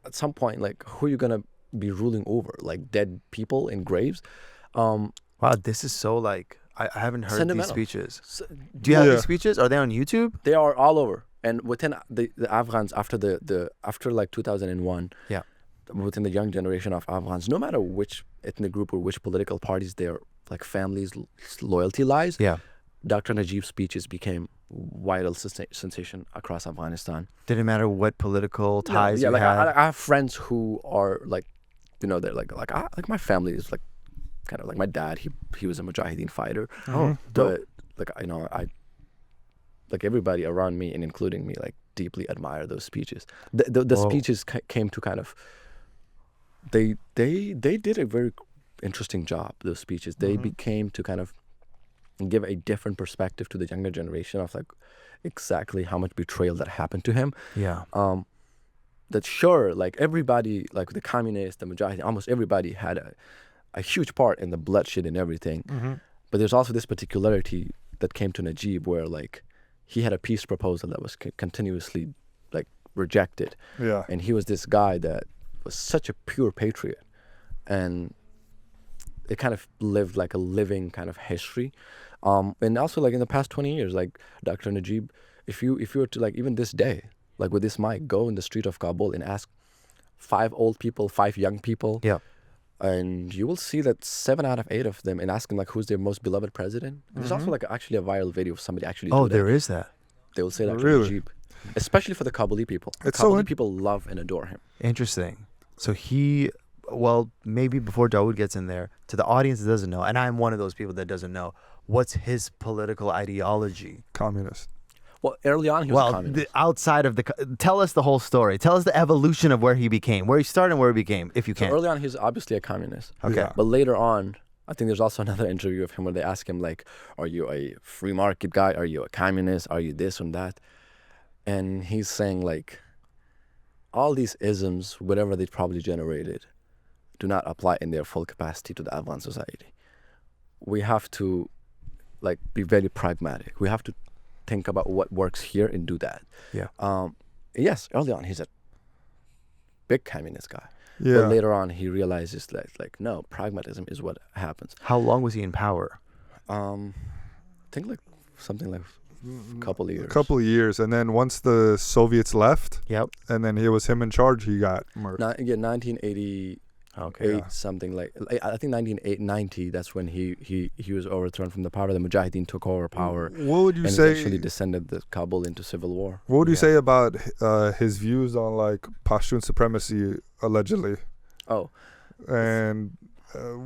at some point, like, who are you going to be ruling over? Like, dead people in graves? Wow, this is so like, I haven't heard these Sentimental. speeches. So, Do you have Yeah. these speeches? Are they on YouTube? they are all over. And within the Afghans, after like 2001, Yeah. within the young generation of Afghans, no matter which ethnic group or which political parties their like families' loyalty lies, Yeah. Dr. Najib's speeches became viral sensation across Afghanistan. Didn't matter what political No, ties yeah, you like had. I have friends who are like, they're like my family is like kind of like my dad. He was a Mujahideen fighter. Oh, But like I like everybody around me and including me like deeply admire those speeches. The Whoa. speeches came to kind of they did a very interesting job. Those speeches they became to kind of give a different perspective to the younger generation of like exactly how much betrayal that happened to him. Yeah. That sure, like everybody, like the communists, the Mujahideen, almost everybody had a huge part in the bloodshed and everything. But there's also this particularity that came to Najib where like he had a peace proposal that was continuously like rejected. Yeah. And he was this guy that was such a pure patriot. And it kind of lived like a living kind of history. And also like in the past 20 years, like Dr. Najib, if you were to like even this day, like with this mic, go in the street of Kabul and ask 5 old people, 5 young people. Yeah. And you will see that 7 out of 8 of them and ask them like who's their most beloved president. There's also like actually a viral video of somebody actually Oh, do that. there is that. They will say Dr. Really? Najib. Especially for the Kabuli people. The It's so Kabuli in- people love and adore him. Interesting. So well, maybe before Daoud gets in there, to the audience that doesn't know, and I'm one of those people that doesn't know, what's his political ideology? Communist. Well, early on he was a communist. Outside of tell us the whole story. Tell us the evolution of where he became, where he started and where he became, if you So can. early on he's obviously a communist. Okay. Yeah. But later on, I think there's also another interview of him where they ask him like, are you a free market guy? Are you a communist? Are you this and that? And he's saying like, all these isms, whatever they probably generated, do not apply in their full capacity to the Afghan society. We have to like be very pragmatic. We have to think about what works here and do that. Yeah. Yes, early on he's a big communist guy. Yeah. But later on, he realizes that like no, pragmatism is what happens. How long was he in power? I think like something like a couple of years. A couple of years, and then once the Soviets left, Yep. and then it was him in charge, he got murdered. 1988 Okay. something like I think 1990. That's when he was overthrown from the power. The Mujahideen took over power. What would you And say? eventually descended the Kabul into civil war. What would you Yeah. say about his views on like Pashtun supremacy, allegedly, Oh, and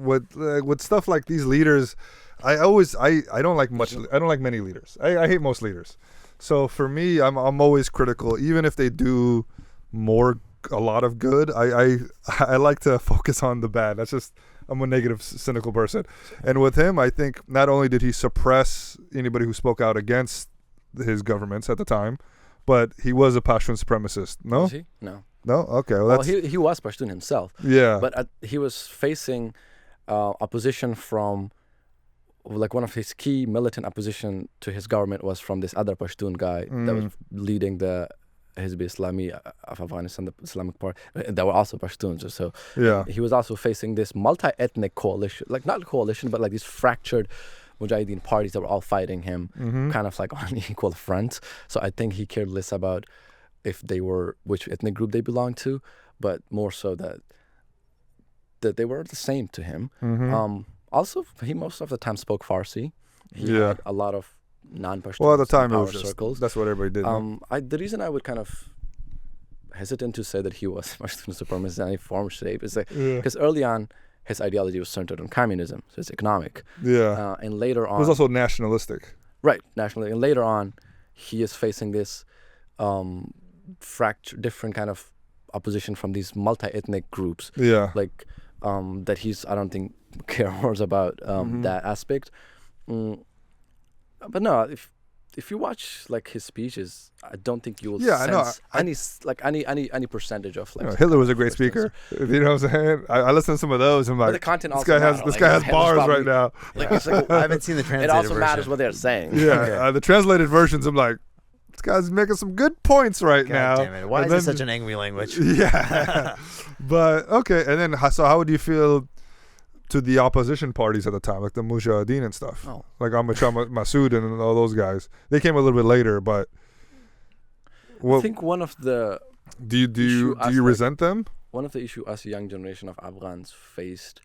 with stuff like these leaders? I don't like much. I don't like many leaders. I hate most leaders. So for me, I'm always critical, even if they do a lot of good. I like to focus on the bad. That's just, I'm a negative, cynical person. And with him, I think not only did he suppress anybody who spoke out against his governments at the time, but he was a Pashtun supremacist. No, was he? No. no. Okay, well Well, that's he was Pashtun himself, yeah. but he was facing opposition from, like, one of his key militant opposition to his government was from this other Pashtun guy that was leading the Hizb Islami of Afghanistan, the Islamic Party, that were also Pashtuns. So Yeah. he was also facing this multi-ethnic coalition, like not coalition, but like these fractured Mujahideen parties that were all fighting him, kind of like on equal fronts. So I think he cared less about if they were, which ethnic group they belonged to, but more so that they were the same to him. Also, he most of the time spoke Farsi. He Yeah. had a lot of non-Pashtuns Well, at the time in it power was just circles. that's what everybody did. no? The reason I would kind of hesitant to say that he was Pashtun supremacist in any form or shape is like because early on his ideology was centered on communism, so it's economic. Yeah. And later on, It was also nationalistic. right, nationally, and later on, he is facing this different kind of opposition from these multi-ethnic groups. Yeah. Like that I don't think cares about that aspect. But no, if you watch like his speeches, I don't think you will Yeah, I know. sense any percentage of like. Hitler was a great Pashtuns. speaker. You know what I'm saying? I listened to some of those. I'm But like, the content this also guy has matters. this Like, guy has Hitler's bars probably- right now. Like, it's like, I haven't seen the it translated also version. matters what they're saying. Yeah, the translated versions. I'm like, this guy's making some good points right God now. damn it. Why And is it then- such an angry language? Yeah, but okay. And then, so how would you feel to the opposition parties at the time, like the Mujahideen and stuff, Oh. like Ahmad Shah Massoud and all those guys? They came a little bit later, but I think one of the do you us, like- resent them? one of the issue us young generation of Afghans faced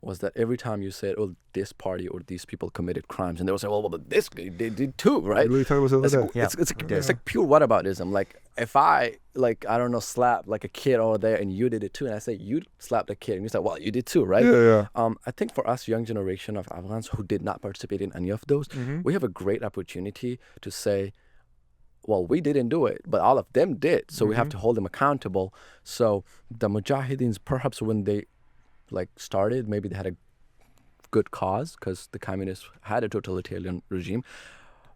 was that every time you said, "Oh, this party or these people committed crimes," and they would say, "Well, but this they did too, right?" Really talking about It's, that? like, it's like pure whataboutism. Like if I I don't know slap like a kid over there and you did it too, and I say you slapped a kid and you say, "Well, you did too, right?" Yeah, yeah. I think for us young generation of Afghans who did not participate in any of those, we have a great opportunity to say, well, we didn't do it, but all of them did. So we have to hold them accountable. So the Mujahideens, perhaps when they started, maybe they had a good cause because the communists had a totalitarian regime,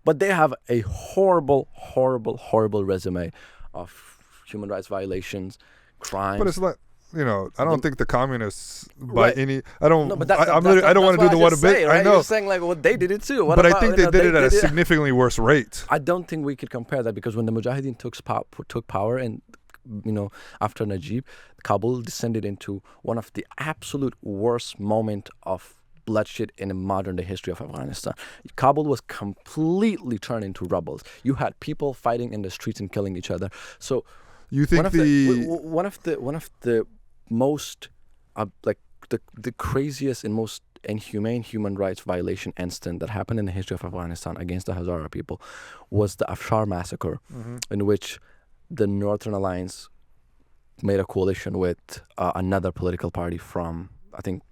but they have a horrible, horrible, horrible resume of human rights violations, crimes. But it's like, I don't think the communists Right. I don't. No, but I don't want to do the one a bit. Right? I know, You're saying like, well, they did it too. What but I about, think they did it at a significantly worse rate. I don't think we could compare that because when the Mujahideen took power and after Najib, Kabul descended into one of the absolute worst moment of bloodshed in the modern day history of Afghanistan. Kabul was completely turned into rubble. You had people fighting in the streets and killing each other. So You think one of the most the craziest and most inhumane human rights violation incident that happened in the history of Afghanistan against the Hazara people was the Afshar massacre, in which the Northern Alliance made a coalition with another political party from, I think,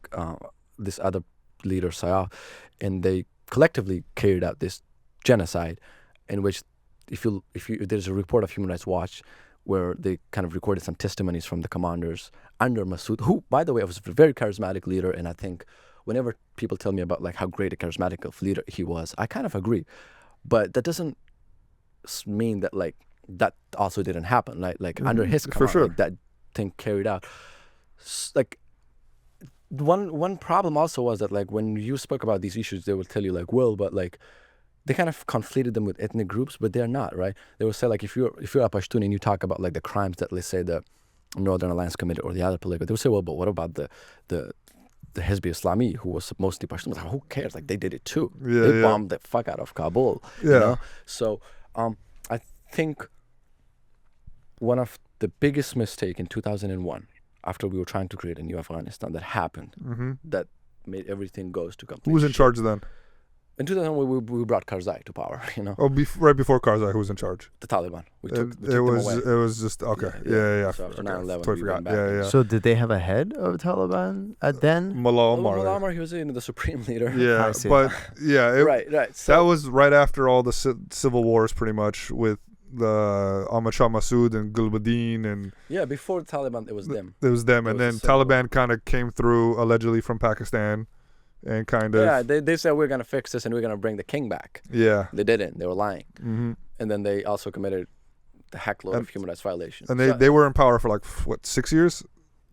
this other leader, Sayaf, and they collectively carried out this genocide in which if there's a report of Human Rights Watch where they kind of recorded some testimonies from the commanders under Massoud, who, by the way, was a very charismatic leader, and I think whenever people tell me about like how great a charismatic of leader he was, I kind of agree. But that doesn't mean that like that also didn't happen. Like under his command, sure. like, that thing carried out. Like one problem also was that like when you spoke about these issues, they would tell you like, well, but like they kind of conflated them with ethnic groups, but they're not, right? They would say like if you're a Pashtun and you talk about like the crimes that, let's say, the Northern Alliance Committee or the other political, they would say, well, but what about the Hizb Islami, who was mostly Pashtun? Like, who cares? Like, they did it too. They bombed the fuck out of Kabul. Yeah. You know? So I think one of the biggest mistake in 2001, after we were trying to create a new Afghanistan, that happened, that made everything goes to complete Who was in shit. charge then? In 2001, we brought Karzai to power, you know. Oh, right before Karzai, who was in charge? The Taliban. We took It them was away. it was just okay. Yeah. So after Okay. 9/11, Totally we forgot. went back. Yeah. So did they have a head of Taliban then? Mullah Mullah Omar. Omar, he was the supreme leader. Yeah, I see. but yeah, Right. So that was right after all the civil wars, pretty much, with the Ahmad Shah Massoud and Gulbuddin, and yeah, before the Taliban, it was them. it was them, There and was then a civil war. Taliban kind of came through allegedly from Pakistan, and kind of Yeah, they said we're gonna fix this and we're gonna bring the king back. yeah. They didn't. They were lying. Hmm. And then they also committed the heck load of human rights violations. And So- they were in power for like what 6 years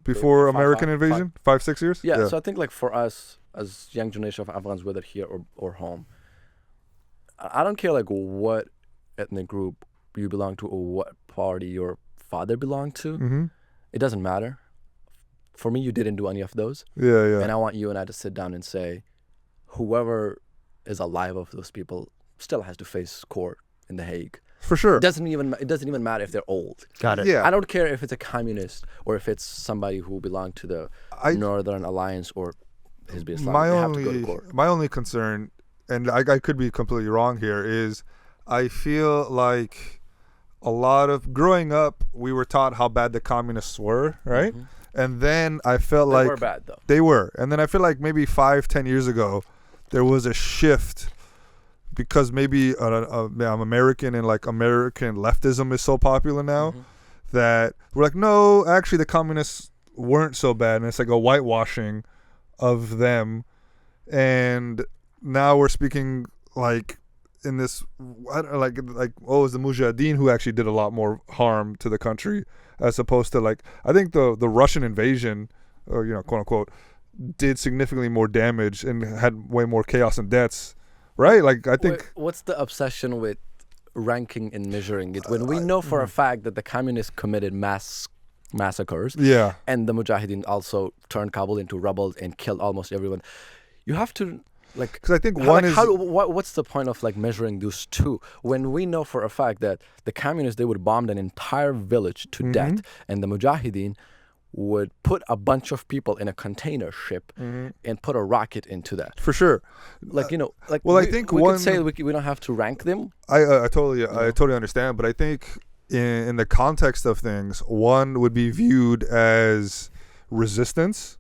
before Five- American five- invasion, 5-6 years. Yeah, so I think like for us as young generation of Afghans, whether here or home, I don't care like what ethnic group you belong to or what party your father belonged to. Hmm. It doesn't matter. For me, you didn't do any of those. Yeah. And I want you and I to sit down and say, whoever is alive of those people still has to face court in The Hague. For sure. It doesn't even matter if they're old. Got it. Yeah. I don't care if it's a communist or if it's somebody who belonged to the Northern Alliance or Hizb Islam. my They have to go to court. only concern, and I could be completely wrong here, is I feel like a lot of growing up, we were taught how bad the communists were, right? And then I felt They like were bad though. they were, and then I feel like maybe 5-10 years ago, there was a shift because maybe I'm American and like American leftism is so popular now that we're like, no, actually the communists weren't so bad, and it's like a whitewashing of them, and now we're speaking like in this like it was the Mujahideen who actually did a lot more harm to the country, as opposed to like I think the Russian invasion, or quote unquote, did significantly more damage and had way more chaos and deaths, right? Like I think Wait, what's the obsession with ranking and measuring it when we know for a fact that the communists committed massacres yeah. and the Mujahideen also turned Kabul into rubble and killed almost everyone? You have to like, Because I think one is what's the point of like measuring those two when we know for a fact that the communists, they would bomb an entire village to death, and the Mujahideen would put a bunch of people in a container ship and put a rocket into that. for sure. Like like well, I we, think we one- could say we don't have to rank them. I totally understand, but I think in the context of things, one would be viewed as resistance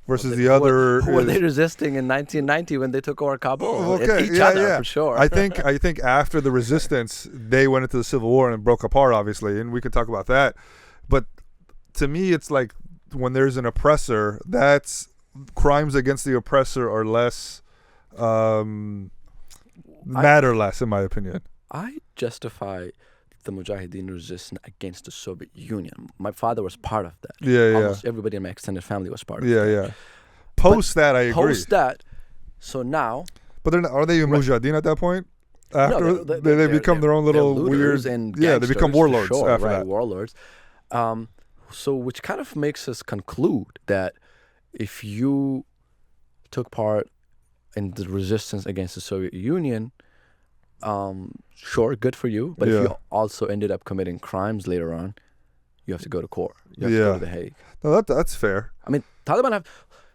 versus the other. Who were is- they resisting in 1990 when they took over Kabul? Oh, And okay, each yeah, other yeah. for sure. I think after the resistance, they went into the civil war and broke apart, obviously, and we could talk about that. But to me, it's like when there's an oppressor, that's crimes against the oppressor are less matter less, in my opinion. I justify the Mujahideen resistance against the Soviet Union. My father was part of that. Yeah. Almost everybody in my extended family was part of that. Yeah. Post that, I agree. Post that, so now But are they Mujahideen at that point? After no, they become their own little they're weird, looters and they become gangsters, warlords for sure, after right, that. warlords. So which kind of makes us conclude that if you took part in the resistance against the Soviet Union, sure, good for you. But if Yeah. you also ended up committing crimes later on, you have to go to court. You have to go to The Hague. No, that's fair. I mean, Taliban have.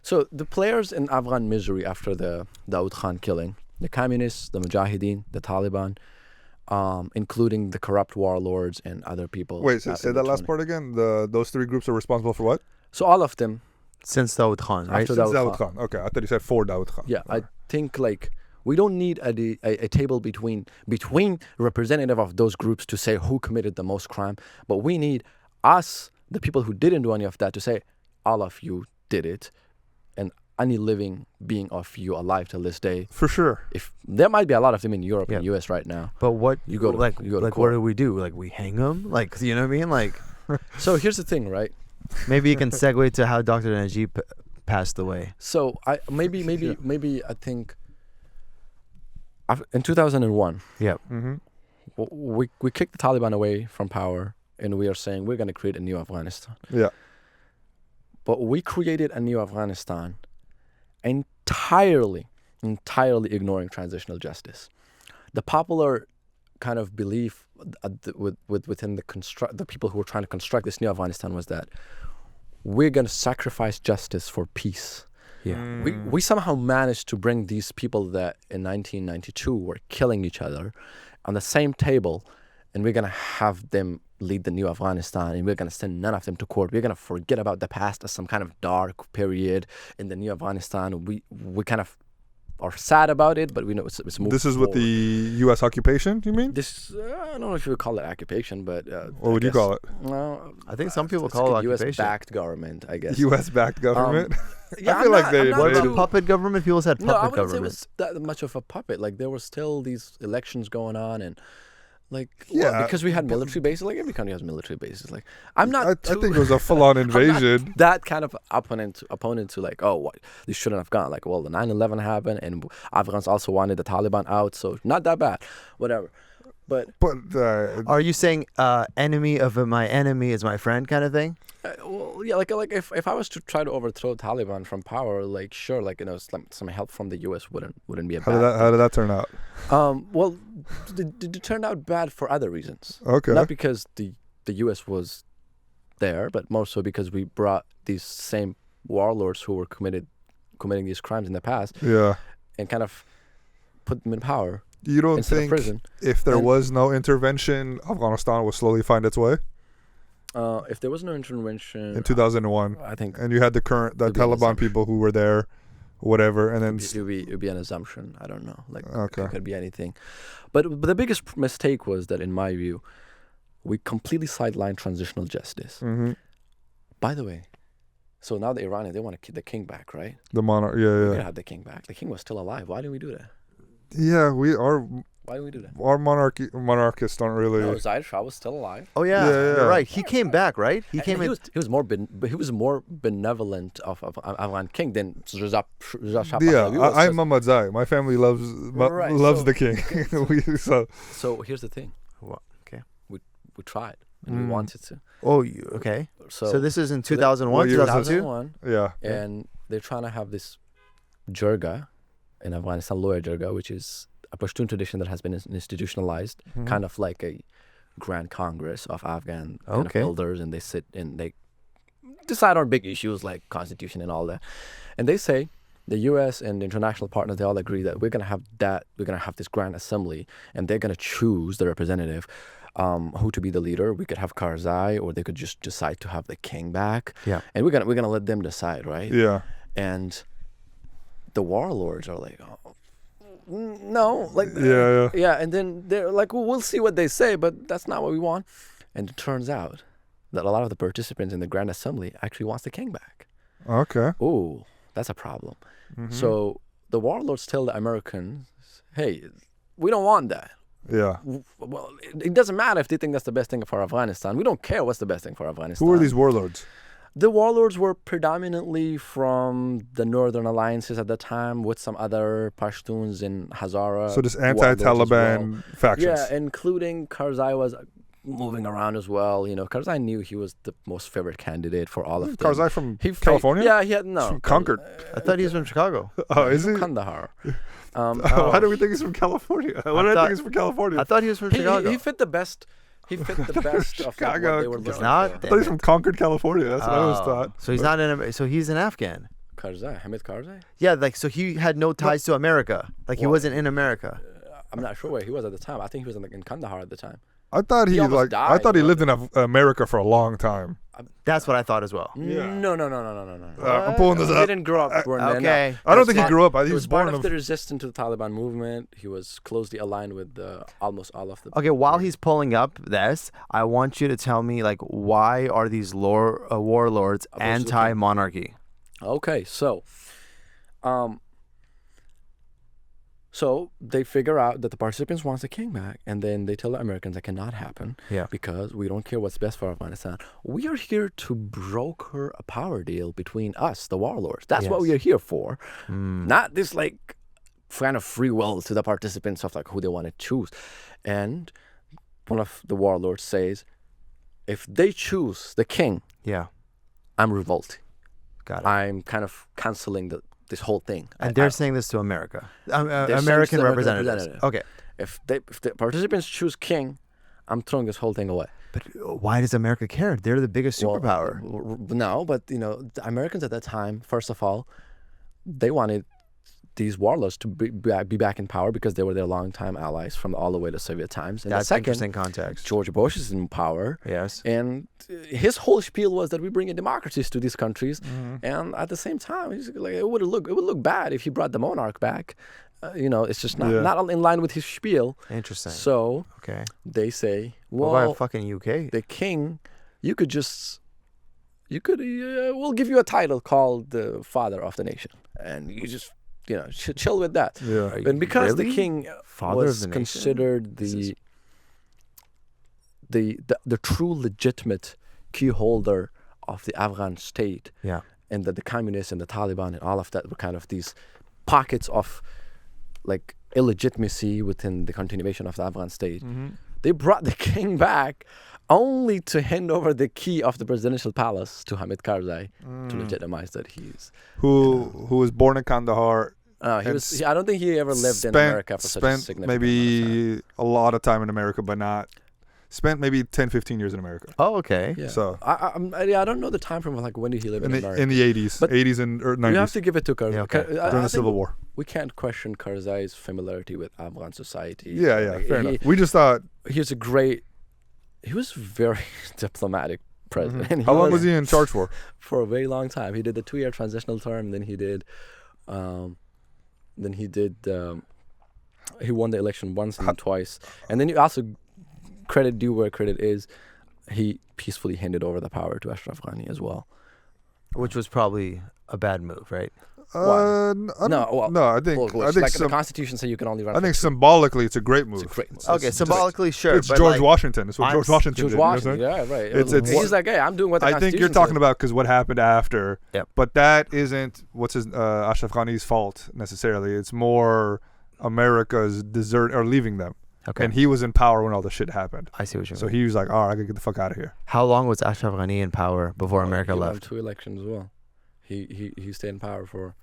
So the players in Afghan misery after the Daoud Khan killing, the communists, the Mujahideen, the Taliban, including the corrupt warlords and other people. Wait, say in that last between. part again. Those three groups are responsible for what? So all of them. Since Daoud Khan, right? After Since Daoud Daoud Khan. Okay, I thought you said for Daoud Khan. Yeah, I think like we don't need a table between representative of those groups to say who committed the most crime, but we need us, the people who didn't do any of that, to say all of you did it, and any living being of you alive till this day. For sure. If there might be a lot of them in Europe and Yeah. US right now. But what You go to- like you go to like court. what do we do? Like we hang them? Like you know what I mean? Like So here's the thing, right? maybe you can segue to how Dr. Najib passed away. So I maybe I think in 2001 Yeah. Mm-hmm. we kicked the Taliban away from power. and we are saying we're going to create a new Afghanistan. Yeah. But we created a new Afghanistan entirely ignoring transitional justice. The popular kind of belief within the people who were trying to construct this new Afghanistan was that we're going to sacrifice justice for peace. Yeah. We somehow managed to bring these people that in 1992 were killing each other on the same table, and we're going to have them lead the new Afghanistan, and we're going to send none of them to court. We're going to forget about the past as some kind of dark period in the new Afghanistan. We kind of are sad about it, but we know it's moving This is with forward. the U.S. occupation, you mean? This, I don't know if you would call it occupation, but What would you call it? No, I think some people it's call like it a occupation. U.S.-backed government, I guess. U.S.-backed government? Yeah, I feel like they- What they- about too- puppet government? People said No, I puppet wouldn't say it government. was that much of a puppet. Like there were still these elections going on, and like Yeah, because we had military bases. Like every country has military bases. Like I'm not. I too- think it was a full-on I'm not invasion. that kind of opponent to like, oh, what, this shouldn't have gone. Like, well, the 9/11 happened, and Afghans also wanted the Taliban out, so not that bad. Whatever. But But Are you saying enemy of my enemy is my friend kind of thing? well, yeah, like if I was to try to overthrow Taliban from power, like sure, like some help from the U.S. wouldn't be a bad. how did that turn out? Well, it turned out bad for other reasons. Okay. Not because the U.S. was there, but more so because we brought these same warlords who were committing these crimes in the past Yeah. and kind of put them in power You don't instead of think prison. if there And- was no intervention, Afghanistan would slowly find its way? If there was no intervention, In 2001. I think And you had the It'd be an Taliban assumption. people who were there, whatever, and then... it would be an assumption. I don't know. Like Okay. it could be anything. But the biggest mistake was that, in my view, we completely sidelined transitional justice. hmm By the way, so now the Iranians, they want to the king back, right? The monarch, We yeah, could yeah. have the king back. The king was still alive. Why didn't we do that? Yeah, Why didn't we do that? our monarchists don't really... No, Zaid Shah was still alive. Oh yeah, Yeah, yeah. you're right. He came back, right? He came in. He was more benevolent of Afghan king than Reza Shah Yeah, Pahlavi was. I'm Muhammad Zai. My family loves Right, loves so- the king. So So here's the thing. Okay. We tried and we wanted to. Oh, okay. So this is in 2001, what year was this? 2002. 2001, yeah, and they're trying to have this jirga in Afghanistan, lawyer jirga, which is a Pashtun tradition that has been institutionalized, kind of like a grand congress of Afghan kind of Okay. elders, and they sit and they decide on big issues like constitution and all that. And they say the U.S. and the international partners, they all agree that we're gonna have this grand assembly, and they're gonna choose the representative. Who to be the leader? We could have Karzai, or they could just decide to have the king back. Yeah. And we're gonna let them decide, right? yeah. And the warlords are like, oh, no, like, Yeah. and then they're like, well, we'll see what they say, but that's not what we want. And it turns out that a lot of the participants in the Grand Assembly actually wants the king back. Okay. Ooh, that's a problem. So the warlords tell the Americans, hey, we don't want that. Yeah. Well, it doesn't matter if they think that's the best thing for Afghanistan. We don't care what's the best thing for Afghanistan. Who are these warlords? The warlords were predominantly from the northern alliances at the time, with some other Pashtuns and Hazara. So this warlords as anti-Taliban well. factions. Yeah, including Karzai was moving around as well. You know, Karzai knew he was the most favored candidate for all of them. Karzai from He fa- California? Yeah, he had no. From Concord. I thought he was from Chicago. Oh, is he? Kandahar. Why do we think he's from California? Why do I thought- think he's from California? I thought he was from Chicago. He fit the best. He fit the best of like, what Chicago. they were He's looking not for. I thought he's from Concord, California. That's what I always Oh. thought. So he's not in. So he's an Afghan. Karzai, Hamid Karzai. Yeah, like so he had no ties to America. Like he Well- wasn't in America. I'm not sure where he was at the time. I think he was in Kandahar at the time. I thought he almost like I died, thought he you know? lived in America for a long time. That's what I thought as well. Yeah. No. I'm pulling this He up. didn't grow up. born there, no. Okay. I don't think he Part- grew up. He He was was part born of of the resistance to the Taliban movement. He was closely aligned with almost all of the. Okay, while he's pulling up this, I want you to tell me like why are these warlords Opposed to the king. anti-monarchy? Okay, so they figure out that the participants wants the king back, and then they tell the Americans that cannot happen. Yeah. Because we don't care what's best for Afghanistan. We are here to broker a power deal between us, the warlords. That's what Yes. we are here for. Not this like kind of free will to the participants of like who they want to choose. And one of the warlords says, if they choose the king, Yeah. I'm revolting. Got it. I'm kind of canceling this whole thing. And they're saying this to America. saying this American to the representatives. representative. Okay. If the participants choose king, I'm throwing this whole thing away. But why does America care? They're the biggest superpower. No, but the Americans at that time, first of all, they wanted these warlords to be back in power because they were their longtime allies from all the way to Soviet times. And That's the second, interesting context. George Bush is in power. Yes. And his whole spiel was that we bring in democracies to these countries. And at the same time, he's like, it would look bad if he brought the monarch back. It's just not in line with his spiel. Interesting. So Okay. they say, What well, about fucking UK? the king, we'll give you a title called the father of the nation. And you just, chill with that. Yeah. And because the Really? king Father of was the nation? considered the true legitimate key holder of the Afghan state, Yeah. and that the communists and the Taliban and all of that were kind of these pockets of like illegitimacy within the continuation of the Afghan state. They brought the king back only to hand over the key of the presidential palace to Hamid Karzai to legitimize that he's. Who was born in Kandahar. I don't think he ever lived in America for such a significant amount of time. Maybe a lot of time in America, but not. Spent maybe 10, 15 years in America. Oh, okay. Yeah. So I don't know the time frame of like when did he live in America. in the 80s, But 80s and 90s. You have to give it to Karzai. Yeah, okay. during the Civil War. We can't question Karzai's familiarity with Afghan society. Yeah, fair enough. We just thought, He was very diplomatic president. how long was he in charge for? For a very long time. He did the 2-year transitional term. Then he won the election once and then twice. And then you also credit due where credit is. He peacefully handed over the power to Ashraf Ghani as well. Which was probably a bad move, right? I think the Constitution says you can only run. I think symbolically it's a great move. It's a great move. Okay, symbolically, sure. It's but George like, Washington. It's what George Washington George did. Washington, You know what I'm yeah, right. It's- He's like, hey, I'm doing what the I Constitution think you're talking says. about because what happened after. Yep. But that isn't Ashraf Ghani's fault necessarily. It's more America's leaving them. Okay. And he was in power when all the shit happened. I see what you mean. So he was like, all right, I gotta get the fuck out of here. How long was Ashraf Ghani in power before America He won left? 2 elections as well. He stayed in power for.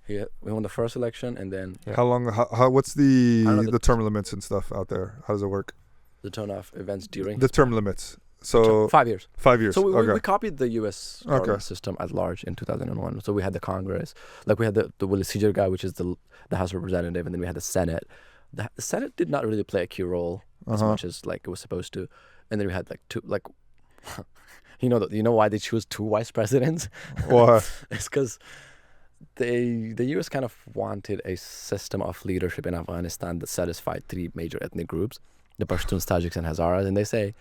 We won the first election and then Yeah. How long? What's I don't know the term limits and stuff out there? How does it work? the turn off events during The term limits. So 5 years. 5 years. So we okay. copied the U.S. government system at large in 2001. So we had the Congress, like we had the Willis Seeger guy, which is the House of Representatives, and then we had the Senate. The Senate did not really play a key role as much as like it was supposed to, and then we had like two like, you know why they choose 2 vice presidents? Why? It's because the U.S. kind of wanted a system of leadership in Afghanistan that satisfied 3 major ethnic groups, the Pashtuns, Tajiks, and Hazaras, and they say,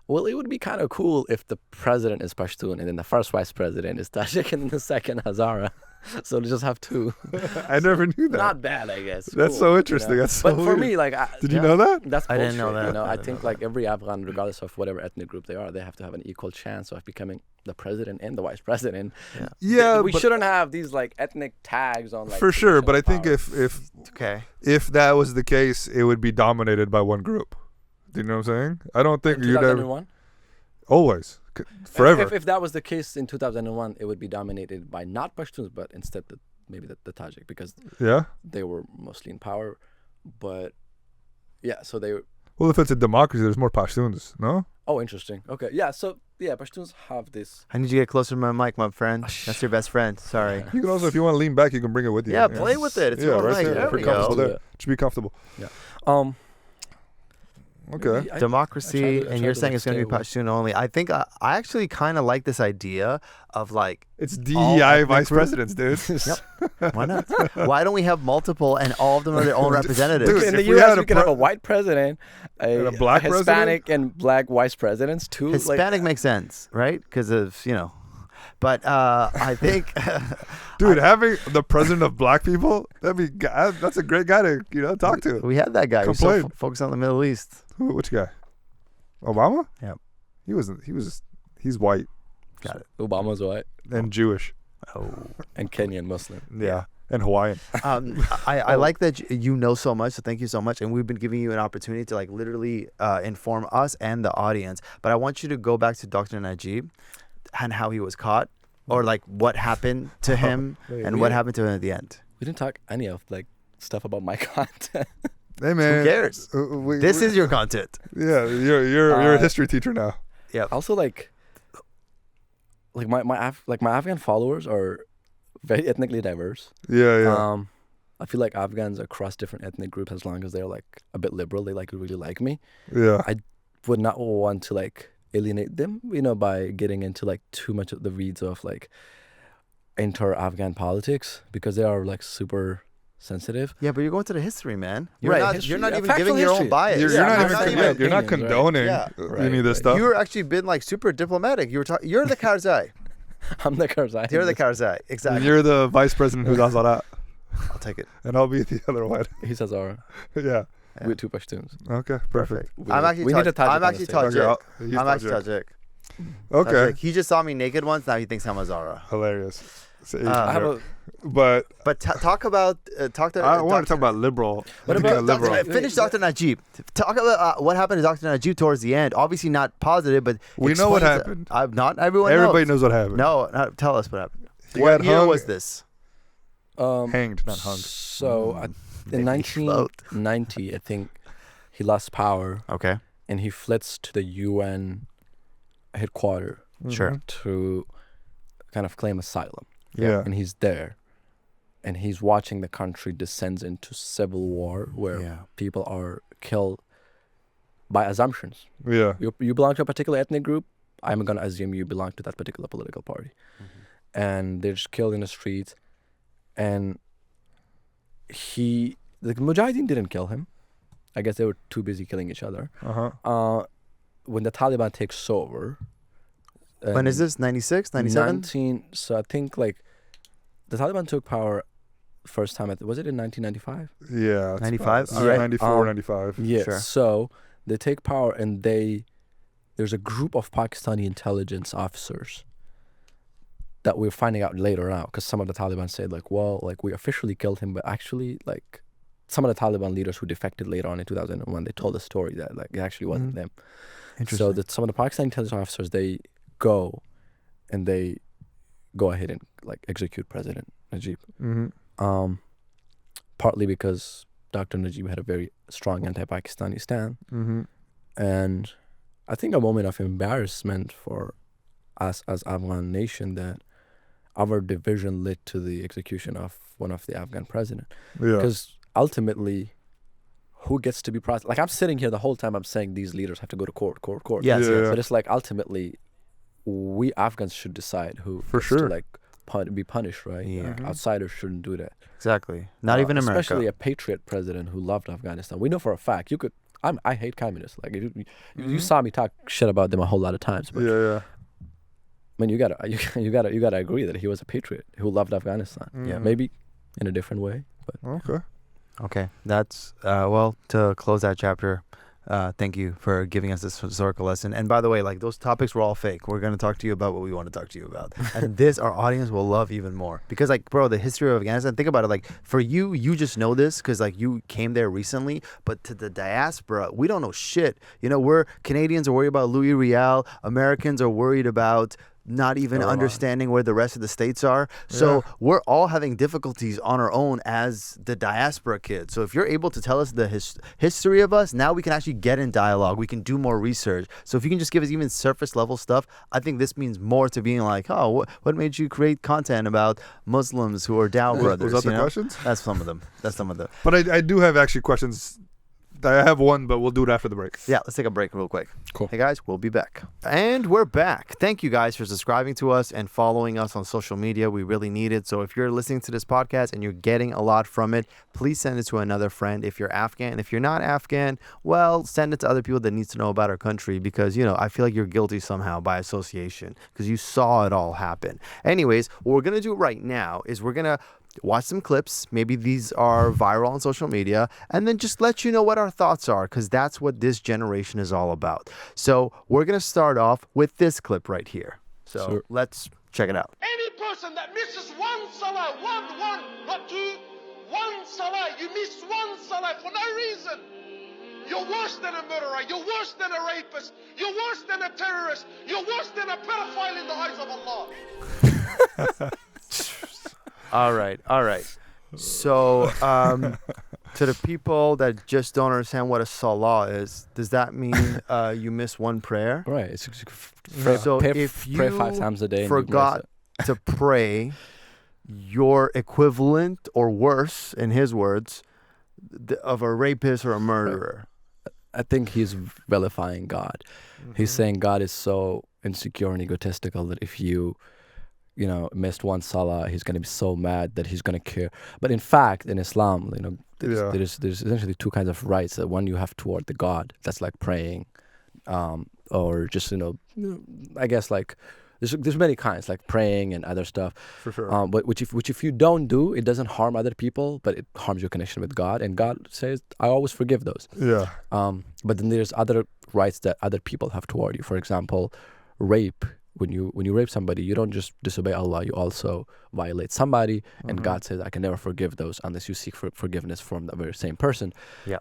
well, it would be kind of cool if the president is Pashtun and then the first vice president is Tajik and then the second Hazara. So they just have 2. I never knew that. Not bad, I guess. That's Cool, so interesting. That's so But for weird. me, like, Did you know that? That's I didn't know bullshit, that. I think like every Afghan, regardless of whatever ethnic group they are, they have to have an equal chance of becoming the president and the vice president. Yeah, we but shouldn't have these like ethnic tags on like. for sure. But I think positions if that was the case, it would be dominated by one group. Do you know what I'm saying? I don't think in you'd ever 2001. always forever. If that was the case in 2001, it would be dominated by not Pashtuns, but instead maybe the Tajik, because Yeah. they were mostly in power. But yeah, so they. Well, if it's a democracy, there's more Pashtuns. No. Oh, interesting. Okay, yeah. So yeah, Pashtuns have this. I need you to get closer to my mic, my friend. That's your best friend. Sorry. You can also, if you want to lean back, you can bring it with you. Yeah, play with it. It's your mic. there. There If you're we comfortable go. there. It should be comfortable. Um. Okay. Democracy, I and tried you're to, saying like, it's going to be stay Pashtun only. I think I actually kind of like this idea of like, It's All DEI ethnic vice group? presidents, dude. why not? Why don't we have multiple and all of them are their own representatives? Dude, In the if we U.S., had we a can have pre- a white president, And a black Hispanic and black vice presidents too. Hispanic makes sense, right? Because of, but I think, Dude, having the president of black people, that's a great guy to talk to. we had that guy who's so Complain. focused on the Middle East. Which guy? Obama? Yeah. He's white Got it. Obama's white and Jewish. Oh. and Kenyan Muslim. Yeah. and Hawaiian. I like that you know so much, so thank you so much. And we've been giving you an opportunity to like literally inform us and the audience. But I want you to go back to Dr. Najib and how he was caught, or like what happened to him and what happened to him at the end. We didn't talk any of like stuff about my content. Hey man, Who cares? This is your content. Yeah, you're a history teacher now. Yeah. Also, like my Afghan followers are very ethnically diverse. Yeah. I feel like Afghans across different ethnic groups, as long as they're like a bit liberal, they like really like me. Yeah. I would not want to like alienate them, by getting into like too much of the weeds of like inter-Afghan politics, because they are like super sensitive. Yeah, but you're going to the history, man. Right, You're not even factual giving your own history. bias. You're not condoning Yeah. any of this stuff. You're actually been like super diplomatic. You're the Karzai. I'm the Karzai. You're the Karzai. Exactly. You're the vice president who's Azarat, I'll take it. and I'll be the other one. He says our Yeah. with two Pashtuns. Okay. Perfect. I'm actually we need a Tajik I'm on actually the stage. Tajik. Okay, he's I'm actually Tajik. Tajik. Okay. Tajik. He just saw me naked once. Now he thinks I'm a Zara. Hilarious. It's an Asian I have joke. a But Talk about I want to talk about liberal. What being a about- liberal? Finish Dr. Najib. Talk about what happened to Dr. Najib towards the end. Obviously not positive, but We know what explain to- happened. not everyone Everybody knows. knows what happened. No, tell us what happened. He What got year hung- was this? Hanged, not hung. So in Maybe float. 1990, I think he lost power Okay. and he flits to the UN headquarters Sure. to kind of claim asylum. Yeah. And he's there, and he's watching the country descends into civil war where Yeah. people are killed by assumptions. Yeah. You belong to a particular ethnic group, I'm gonna assume you belong to that particular political party. And they're just killed in the streets. And the Mujahideen didn't kill him. I guess they were too busy killing each other. When the Taliban takes over. When is this? 96, 97? So I think like the Taliban took power first time was it in 1995? Yeah. it's 95? about- All right. 94, 95. Yeah. Sure. So they take power and there's a group of Pakistani intelligence officers that we're finding out later out, because some of the Taliban said like, well, like we officially killed him, but actually like some of the Taliban leaders who defected later on in 2001, they told the story that like it actually wasn't them. So that some of the Pakistani intelligence officers, they go and they go ahead and like execute President Najib. Partly because Dr. Najib had a very strong anti-Pakistani stand. And I think a moment of embarrassment for us as Afghan nation that our division led to the execution of one of the Afghan president. Yeah. Because ultimately, who gets to be prosecuted? Like I'm sitting here the whole time I'm saying these leaders have to go to court. Yes, Yeah. yes. But it's like ultimately, we Afghans should decide who For gets sure. to like be punished, right? Yeah. Outsiders shouldn't do that. Exactly. Not even America. Especially a patriot president who loved Afghanistan. We know for a fact I hate communists. Like you saw me talk shit about them a whole lot of times. But Yeah. I mean, you gotta agree that he was a patriot who loved Afghanistan. Yeah, maybe in a different way, but Okay. Okay, that's well, to close that chapter. Thank you for giving us this historical lesson. And by the way, like those topics were all fake. We're gonna talk to you about what we want to talk to you about, and this our audience will love even more because, like, bro, the history of Afghanistan. Think about it. Like for you, you just know this because like you came there recently. But to the diaspora, we don't know shit. We're Canadians are worried about Louis Riel. Americans are worried about not even understanding where the rest of the states are. So we're all having difficulties on our own as the diaspora kids. So if you're able to tell us the history of us, now we can actually get in dialogue. We can do more research. So if you can just give us even surface level stuff, I think this means more to being like, oh, what made you create content about Muslims who are Daoud brothers? Was that the questions? That's some of them. But I do have actually questions. I have one, but we'll do it after the break. Yeah, let's take a break real quick. Cool. Hey guys, we'll be back. And we're back. Thank you guys for subscribing to us and following us on social media. We really need it. So if you're listening to this podcast and you're getting a lot from it, please send it to another friend. If you're Afghan, if you're not Afghan, well, send it to other people that needs to know about our country because, I feel like you're guilty somehow by association because you saw it all happen. Anyways, what we're going to do right now is we're going to watch some clips. Maybe these are viral on social media, and then just let you know what our thoughts are because that's what this generation is all about. So we're going to start off with this clip right here. So Sure. let's check it out. Any person that misses one salah, one, not two, one salah, you miss one salah for no reason, you're worse than a murderer, you're worse than a rapist, you're worse than a terrorist, you're worse than a pedophile in the eyes of Allah. All right. So, to the people that just don't understand what a salah is, does that mean you miss one prayer? Right. So pray if pray you 5 times a day and forgot to pray, you're equivalent or worse, in his words, of a rapist or a murderer. I think he's vilifying God. He's saying God is so insecure and egotistical that if you missed one salah, he's going to be so mad that he's going to care. But in fact, in Islam, there's essentially 2 kinds of rights. That one you have toward the God, that's like praying, or just I guess like there's many kinds, like praying and other stuff. For sure. But which if you don't do, it doesn't harm other people, but it harms your connection with God. And God says, I always forgive those. Yeah. But then there's other rights that other people have toward you. For example, rape. When you rape somebody, you don't just disobey Allah, you also violate somebody. And God says, I can never forgive those unless you seek forgiveness from the very same person. Yeah.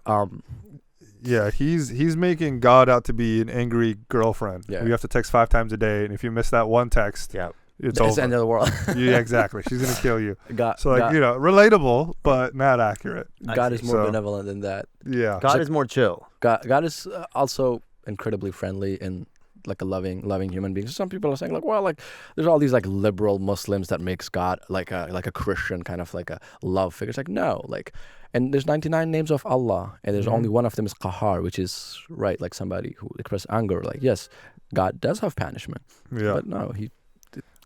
Yeah, he's making God out to be an angry girlfriend. Yeah. You have to text 5 times a day, and if you miss that one text, it's over. the end of the world. Yeah, exactly. She's gonna kill you. God, So relatable, but not accurate. God is more benevolent than that. Yeah. God is more chill. God is also incredibly friendly and like a loving human being. So some people are saying there's all these like liberal Muslims that makes God like a Christian kind of like a love figure. It's like no, and there's 99 names of Allah, and there's only one of them is Qahar, which is right, like somebody who expresses anger. Like yes, God does have punishment. Yeah. But no,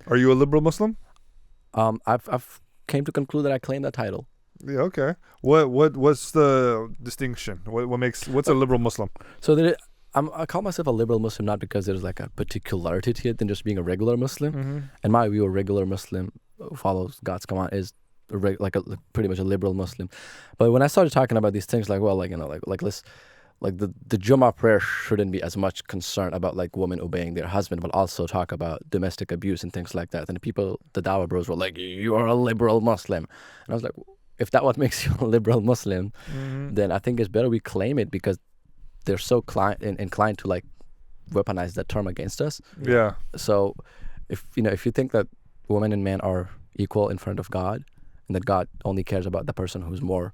Are you a liberal Muslim? I've came to conclude that I claim that title. Yeah. Okay. What's the distinction? What's a liberal Muslim? So I call myself a liberal Muslim not because there's like a particularity to it than just being a regular Muslim. In my view, a regular Muslim who follows God's command is pretty much a liberal Muslim. But when I started talking about these things, the Jummah prayer shouldn't be as much concerned about like women obeying their husband, but also talk about domestic abuse and things like that. And the Dawah bros were like, you are a liberal Muslim. And I was like, if that what makes you a liberal Muslim, then I think it's better we claim it, because they're so inclined to like weaponize that term against us. Yeah. So if you think that women and men are equal in front of God, and that God only cares about the person who's more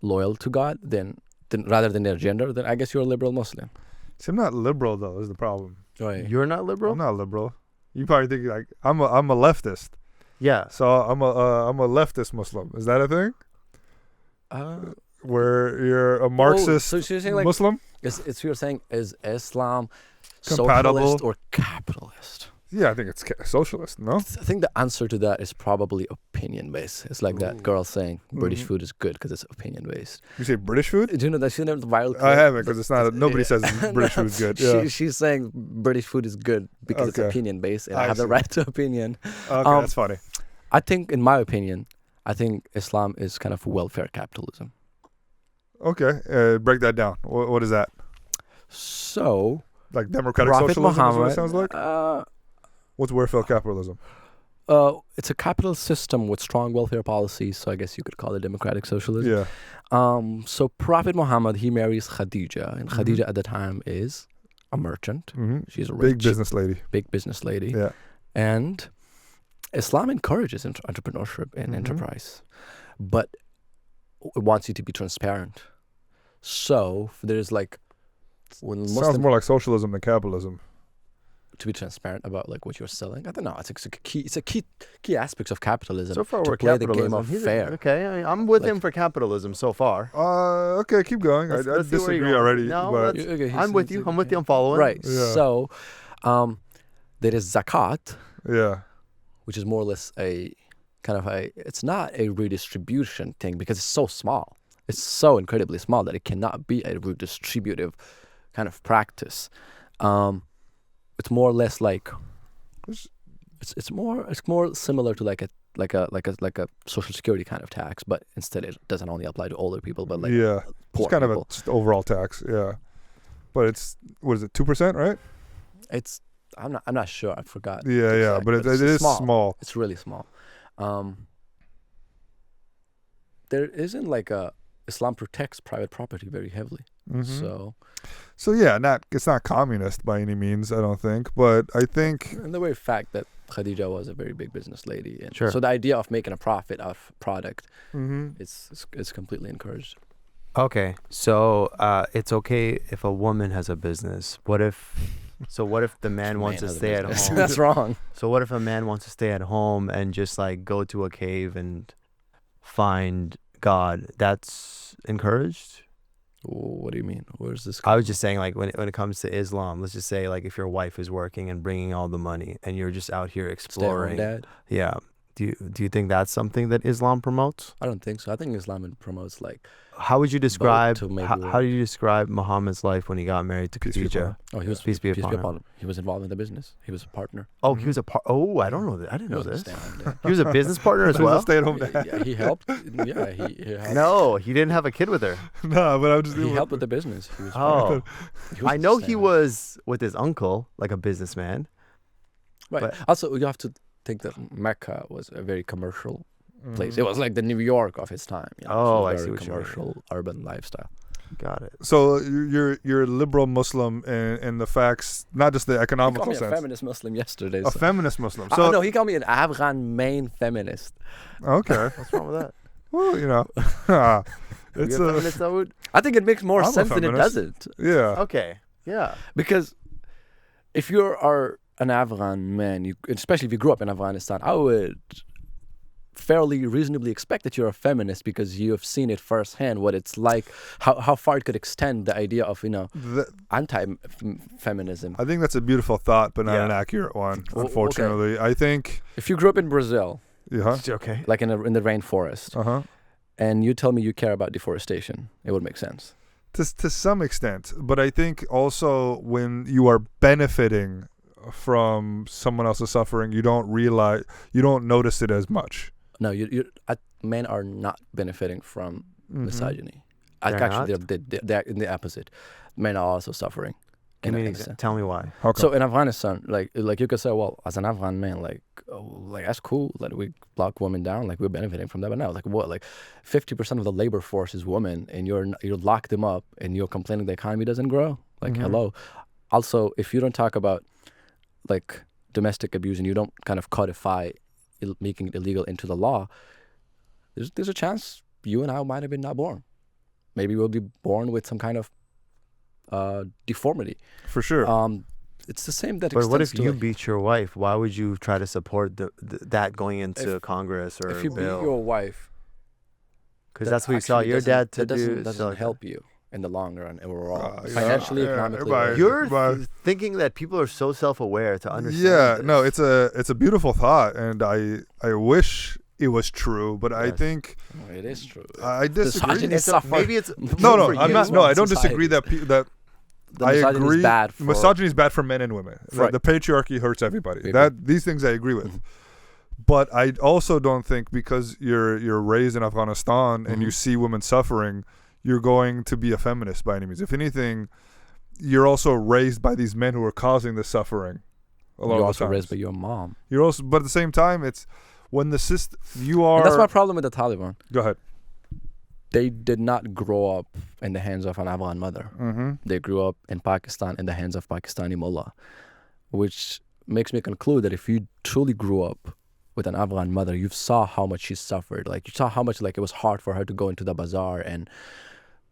loyal to God, then rather than their gender, then I guess you're a liberal Muslim. See, I'm not liberal though. Is the problem? Right. You're not liberal? I'm not liberal. You probably think like I'm a leftist. Yeah. So I'm a leftist Muslim. Is that a thing? Where you're a Marxist so you're saying, Muslim? It's you're saying, is Islam Compatible? socialist or capitalist? Yeah, I think it's socialist. No. I think the answer to that is probably opinion based. It's like that girl saying British food is good because it's opinion based. You say British food? Do you know that she's never the viral clip? I haven't, because it's not. Nobody says British food's good. Yeah. She's saying British food is good because it's opinion based, and I have the right to opinion. Okay, that's funny. I think, in my opinion, Islam is kind of welfare capitalism. Okay, break that down. What is that? So, like democratic Prophet socialism Muhammad, is what it sounds like? What's welfare capitalism? It's a capitalist system with strong welfare policies, so I guess you could call it democratic socialism. Yeah. So Prophet Muhammad, he marries Khadija, and Khadija at the time is a merchant. She's a rich, big business lady. Yeah. And Islam encourages entrepreneurship and enterprise, but it wants you to be transparent. So there's when Muslims, sounds more like socialism than capitalism. To be transparent about what you're selling. I don't know. It's a key aspects of capitalism. So far, to we're play capitalism. the game of fair. Okay, I'm with him for capitalism so far. Okay, keep going. I disagree already. No, but I'm with you. I'm following. Right. Yeah. So, there is zakat. Yeah. Which is more or less it's not a redistribution thing because it's so small. It's so incredibly small that it cannot be a redistributive kind of practice. It's more or less like it's more similar to like a social security kind of tax, but instead it doesn't only apply to older people, but poor it's kind people. of just overall tax. Yeah, but it's what is it, 2%, right? It's I'm not sure. I forgot. Yeah, but it is small. It's really small. There isn't like Islam protects private property very heavily. So yeah, it's not communist by any means, I don't think, but I think, and the very fact that Khadija was a very big business lady, and Sure. so the idea of making a profit out of product, it's completely encouraged. Okay, so it's okay if a woman has a business. What if the man wants to stay at home? That's wrong. So what if a man wants to stay at home and just like go to a cave and find God? That's encouraged? What do you mean? Where's this? I was just saying, like, when it comes to Islam, let's just say, like, if your wife is working and bringing all the money and you're just out here exploring. Stay at home dad? Yeah. Do you think that's something that Islam promotes? I don't think so. I think Islam promotes like. How would you describe to maybe how do you describe Muhammad's life when he got married to Khadija? Oh, he was Peace be upon him. He was involved in the business. He was a partner. Oh, he was a part. Oh, I don't know that. I didn't know He was this. a stay-at-home dad. He was a business partner as well. Stay-at-home dad. Yeah, he helped. Yeah, he helped. No, he didn't have a kid with her. No, but I'm just. He helped with the business. He was Oh, he was I know he stay-at-home. was with his uncle, like a businessman. Right. but- Also, you have to think that Mecca was a very commercial place. It was like the New York of its time. You know? Oh, So I very see what you mean. commercial, urban lifestyle. Got it. So you're a liberal Muslim in the facts, not just the He economical called me a sense. feminist Muslim yesterday. A so- feminist Muslim. Oh So no, he called me an Afghan main feminist. okay, What's wrong with that? well, you know, it's You a feminist, Daoud? I think it makes more I'm a sense than it feminist. doesn't. yeah. Okay. Yeah. Because if you are an Afghan man, especially if you grew up in Afghanistan, I would fairly reasonably expect that you're a feminist because you have seen it firsthand, what it's like, how far it could extend the idea of, anti-feminism. I think that's a beautiful thought, but not Yeah. an accurate one, Okay. unfortunately. I think, If you grew up in Brazil, yeah, Okay. like in the rainforest, and you tell me you care about deforestation, it would make sense. to some extent. But I think also when you are benefiting from someone else's suffering, you don't notice it as much. No, men are not benefiting from misogyny. They're Actually, they're in the opposite. Men are also suffering. Tell me why. How come? So in Afghanistan, like you could say, well, as an Afghan man, like that's cool. Like we lock women down, like we're benefiting from that. But now, like what? Like 50% of the labor force is women, and you lock them up, and you're complaining the economy doesn't grow. Like hello. Also, if you don't talk about like domestic abuse and you don't kind of codify making it illegal into the law, there's a chance you and I might have been not born. Maybe we'll be born with some kind of deformity. For sure. It's the same that. But what extends if to, you like, beat your wife? Why would you try to support that going into Congress or if you beat bill? your wife? Because that's what you saw your dad to do. Doesn't help you in the long run overall. Yeah, Financially, economically. everybody- You're thinking that people are so self-aware to understand. Yeah, this. no, it's a beautiful thought, and I wish it was true, but I Yes. think Oh, it is true. I disagree. Misogyny suffer. Maybe it's No, for I'm you. not. No, I don't Society. disagree that The I misogyny agree. is bad for Misogyny is bad for men and women. Right. The patriarchy hurts everybody. Agree. These things I agree with. But I also don't think because you're raised in Afghanistan and you see women suffering, you're going to be a feminist by any means. If anything, you're also raised by these men who are causing the suffering. You're also raised by your mom. You're also, but at the same time, it's when the system you are. And that's my problem with the Taliban. Go ahead. They did not grow up in the hands of an Afghan mother. They grew up in Pakistan in the hands of Pakistani mullah, which makes me conclude that if you truly grew up with an Afghan mother, you saw how much she suffered. Like you saw how much like it was hard for her to go into the bazaar and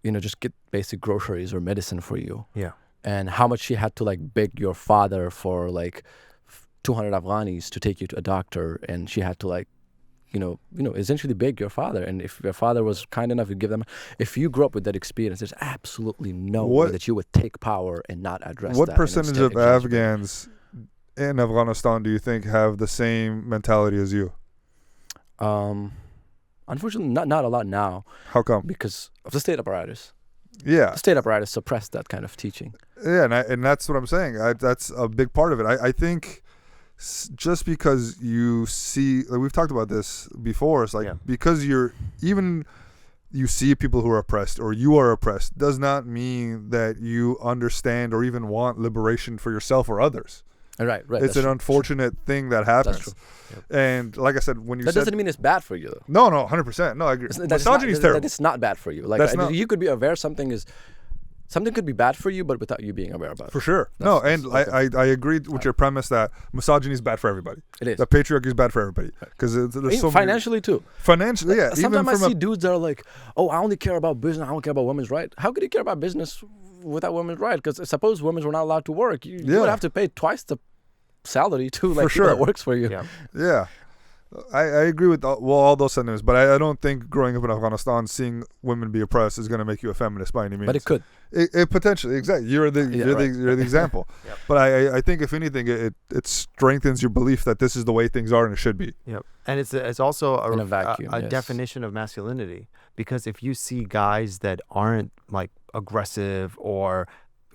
just get basic groceries or medicine for you. Yeah. And how much she had to like beg your father for like 200 Afghanis to take you to a doctor, and she had to like essentially beg your father. And if your father was kind enough to give them, if you grew up with that experience, there's absolutely no way that you would take power and not address What that. percentage of Afghans in Afghanistan do you think have the same mentality as you? Unfortunately, not a lot now. How come? Because of the state apparatus. Yeah. The state apparatus suppressed that kind of teaching. Yeah, and that's what I'm saying. That's a big part of it. I think just because you see, like we've talked about this before, it's like because you see people who are oppressed or you are oppressed does not mean that you understand or even want liberation for yourself or others. Right. It's an unfortunate thing that happens. That's true. And like I said, when you That said doesn't mean it's bad for you, though. no, 100%. No, I agree. Misogyny is terrible. That it's not bad for you. Like That's not- you could be aware something could be bad for you, but without you being aware about it. For sure. I agree with your premise that misogyny is bad for everybody. It is. That patriarchy is bad for everybody. Because there's so financially too. Financially, yeah. Sometimes I see dudes that are like, "Oh, I only care about business. I don't care about women's rights." How could you care about business without women's rights? Because suppose women were not allowed to work, you would have to pay twice the salary to like people that works for you. Yeah. I agree with all those sentiments, but I don't think growing up in Afghanistan, seeing women be oppressed is going to make you a feminist by any means. But it could. It potentially, exactly. You're the example. But I think if anything, it strengthens your belief that this is the way things are and it should be. Yep. And it's also In a vacuum, a yes. definition of masculinity, because if you see guys that aren't like aggressive or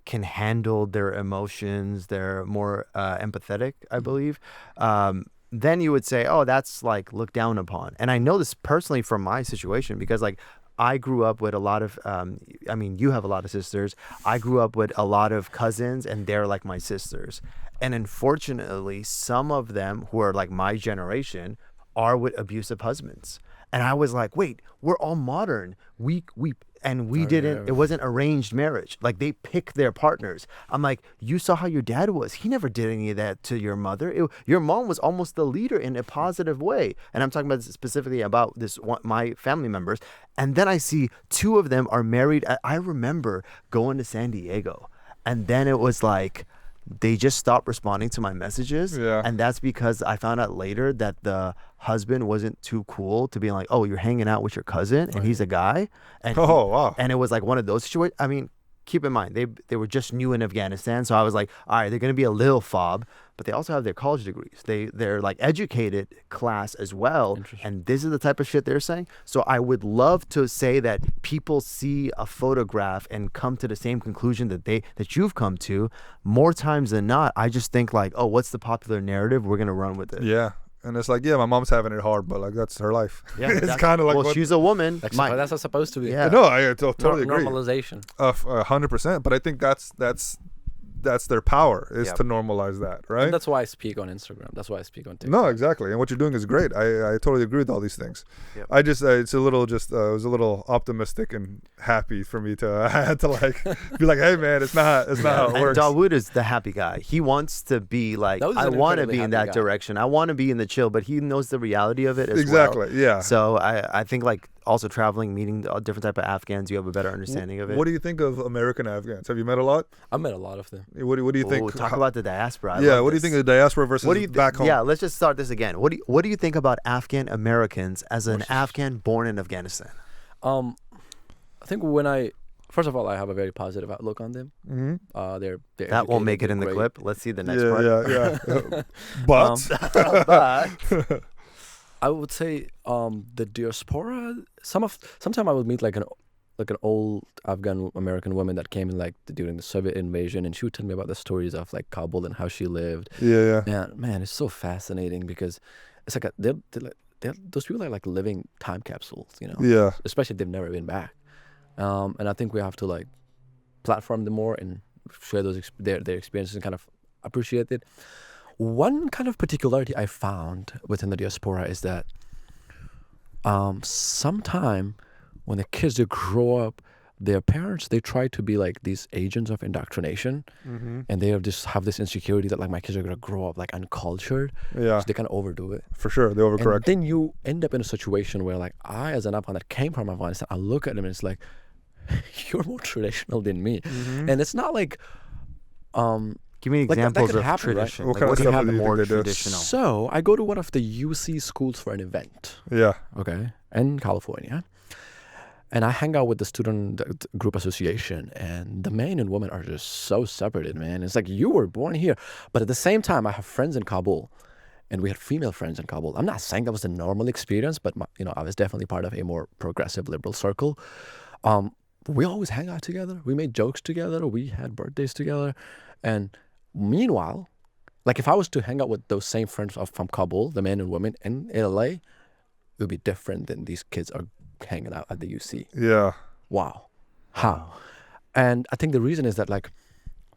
can handle their emotions, they're more empathetic, I believe. Then you would say, oh, that's like looked down upon. And I know this personally from my situation, because like I grew up with a lot of, you have a lot of sisters. I grew up with a lot of cousins, and they're like my sisters. And unfortunately, some of them who are like my generation are with abusive husbands. And I was like, wait, we're all modern. We didn't, it wasn't arranged marriage. Like they pick their partners. I'm like, you saw how your dad was. He never did any of that to your mother. Your mom was almost the leader in a positive way. And I'm talking about specifically about this one, my family members. And then I see two of them are married. I remember going to San Diego, and then it was like, they just stopped responding to my messages. Yeah. And that's because I found out later that the husband wasn't too cool to be like, oh, you're hanging out with your cousin and he's a guy. And wow. And it was like one of those situations. I mean, keep in mind, they were just new in Afghanistan. So I was like, all right, they're going to be a little fob, but they also have their college degrees. They're like educated class as well. And this is the type of shit they're saying. So I would love to say that people see a photograph and come to the same conclusion that you've come to. More times than not, I just think like, oh, what's the popular narrative? We're going to run with it. Yeah. And it's like, yeah, my mom's having it hard, but like that's her life. Yeah, it's kind of like, well, she's a woman. That's how it's supposed to be. Yeah. No, I totally agree. Normalization. 100%. But I think that's their power is to normalize that, right? And that's why I speak on Instagram. That's why I speak on TikTok. No, exactly. And what you're doing is great. I totally agree with all these things. Yep. I just it was a little optimistic and happy for me to I had to like be like, hey man, it's not how it And works. Dawood is the happy guy. He wants to be like, Dawood's I an want to incredibly be in happy that guy. direction. I want to be in the chill, but he knows the reality of it as well. Exactly. Yeah. So I think like also traveling, meeting different type of Afghans, you have a better understanding of it. What do you think of American Afghans? Have you met a lot? I met a lot of them. What do you think? Talk about the diaspora. I Yeah. love What do you this. think of the diaspora versus What do you back home? Yeah, let's just start this again. What do you think about Afghan Americans as an Afghan born in Afghanistan? I think first of all, I have a very positive outlook on them. Mm-hmm. They're That won't make it in the great. clip. Let's see the next part. Yeah. But I would say the diaspora. Sometime I would meet like an old Afghan American woman that came in like during the Soviet invasion, and she would tell me about the stories of like Kabul and how she lived. Yeah. And man, it's so fascinating because it's like those people are like living time capsules, you know. Yeah. Especially if they've never been back. And I think we have to like platform them more and share their experiences and kind of appreciate it. One kind of particularity I found within the diaspora is that sometime when the kids they grow up, their parents they try to be like these agents of indoctrination, and they have this insecurity that like my kids are gonna grow up like uncultured. Yeah. So they kind of overdo it. For sure, they overcorrect. And then you end up in a situation where like I, as an Afghan that came from Afghanistan, I look at them and it's like, you're more traditional than me, and it's not like Give me like, that examples could of happen, right? tradition. What Like, kind what of do you stuff have do you more think they do? traditional? So I go to one of the UC schools for an event, Yeah. okay, in California, and I hang out with the student group association, and the men and women are just so separated, man. It's like you were born here, but at the same time, I have friends in Kabul, and we had female friends in Kabul. I'm not saying that was the normal experience, but I was definitely part of a more progressive liberal circle. We always hang out together. We made jokes together. We had birthdays together, and meanwhile, like if I was to hang out with those same friends from Kabul, the men and women in LA, it would be different than these kids are hanging out at the UC. Yeah. Wow. How? And I think the reason is that like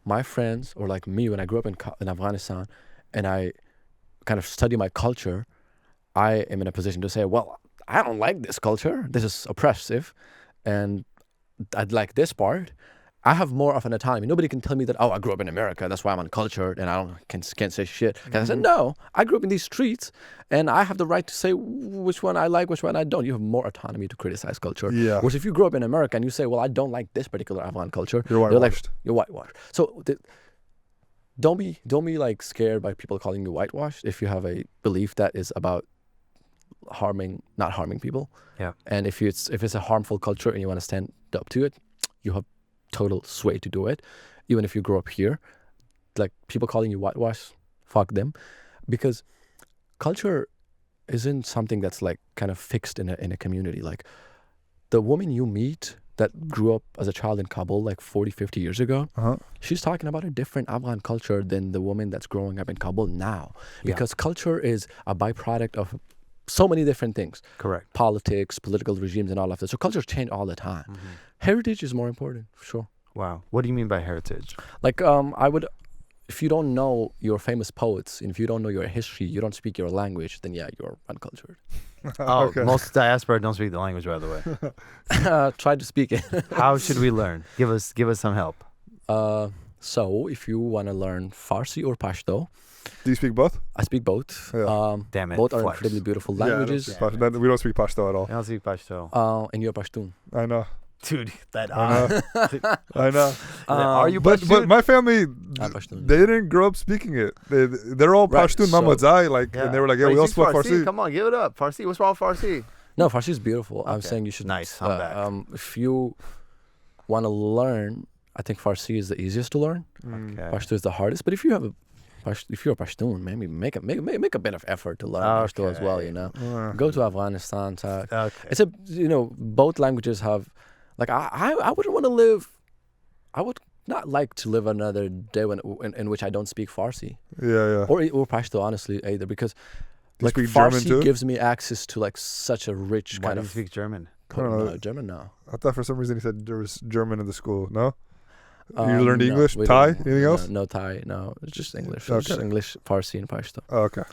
my friends or like me, when I grew up in Afghanistan and I kind of study my culture, I am in a position to say, well, I don't like this culture. This is oppressive. And I'd like this part. I have more of an autonomy. Nobody can tell me that, oh, I grew up in America, that's why I'm uncultured and I can't say shit. Because I said, no, I grew up in these streets and I have the right to say which one I like, which one I don't. You have more autonomy to criticize culture. Yeah. Whereas if you grew up in America and you say, well, I don't like this particular Afghan culture, You're whitewashed. you're whitewashed. So don't be like scared by people calling you whitewashed if you have a belief that is about not harming people. Yeah. And if it's a harmful culture and you want to stand up to it, you have total sway to do it. Even if you grow up here, like people calling you whitewash, fuck them, because culture isn't something that's like kind of fixed in a community. Like the woman you meet that grew up as a child in Kabul like 40, 50 years ago, she's talking about a different Afghan culture than the woman that's growing up in Kabul now. Because culture is a byproduct of so many different things. Correct. Politics, political regimes, and all of that. So cultures change all the time. Heritage is more important, for sure. Wow. What do you mean by heritage? Like, if you don't know your famous poets, and if you don't know your history, you don't speak your language, then yeah, you're uncultured. Most diaspora don't speak the language, by the way. Try to speak it. How should we learn? Give us some help. So if you want to learn Farsi or Pashto, Do you speak both? I speak both. Yeah. Damn it. Both are Flex. incredibly beautiful Yeah, I don't languages. speak Pashto. We don't speak Pashto at all. I don't speak Pashto. And you're Pashtun. I know. Dude, that I know. Are you But Pashtun? my family, I'm Pashtun. they didn't grow up speaking it. They're all Right, Pashtun, so- Mamadzai, like, and they were like, yeah, Wait, we you all speak spoke Farsi. Come on, give it up. Farsi. What's wrong with Farsi? No, Farsi is beautiful. I'm Okay. saying you should. Nice, I'm back. If you want to learn, I think Farsi is the easiest to learn. Okay. Pashto is the hardest. But if you're a Pashtun, maybe make a bit of effort to learn Pashto as well. You know, go to Afghanistan. Okay. It's both languages have, like I wouldn't want to live. I would not like to live another day in which I don't speak Farsi Yeah. or Pashto, honestly, either, because Do you like speak German Farsi too? gives me access to like such a rich Why kind do you of speak German? German now. I thought for some reason he said there was German in the school. No? You learned English? we Thai? don't- Anything else? No Thai. No, it's just English. It's Okay. just English, Farsi, and Pashto. Oh, okay.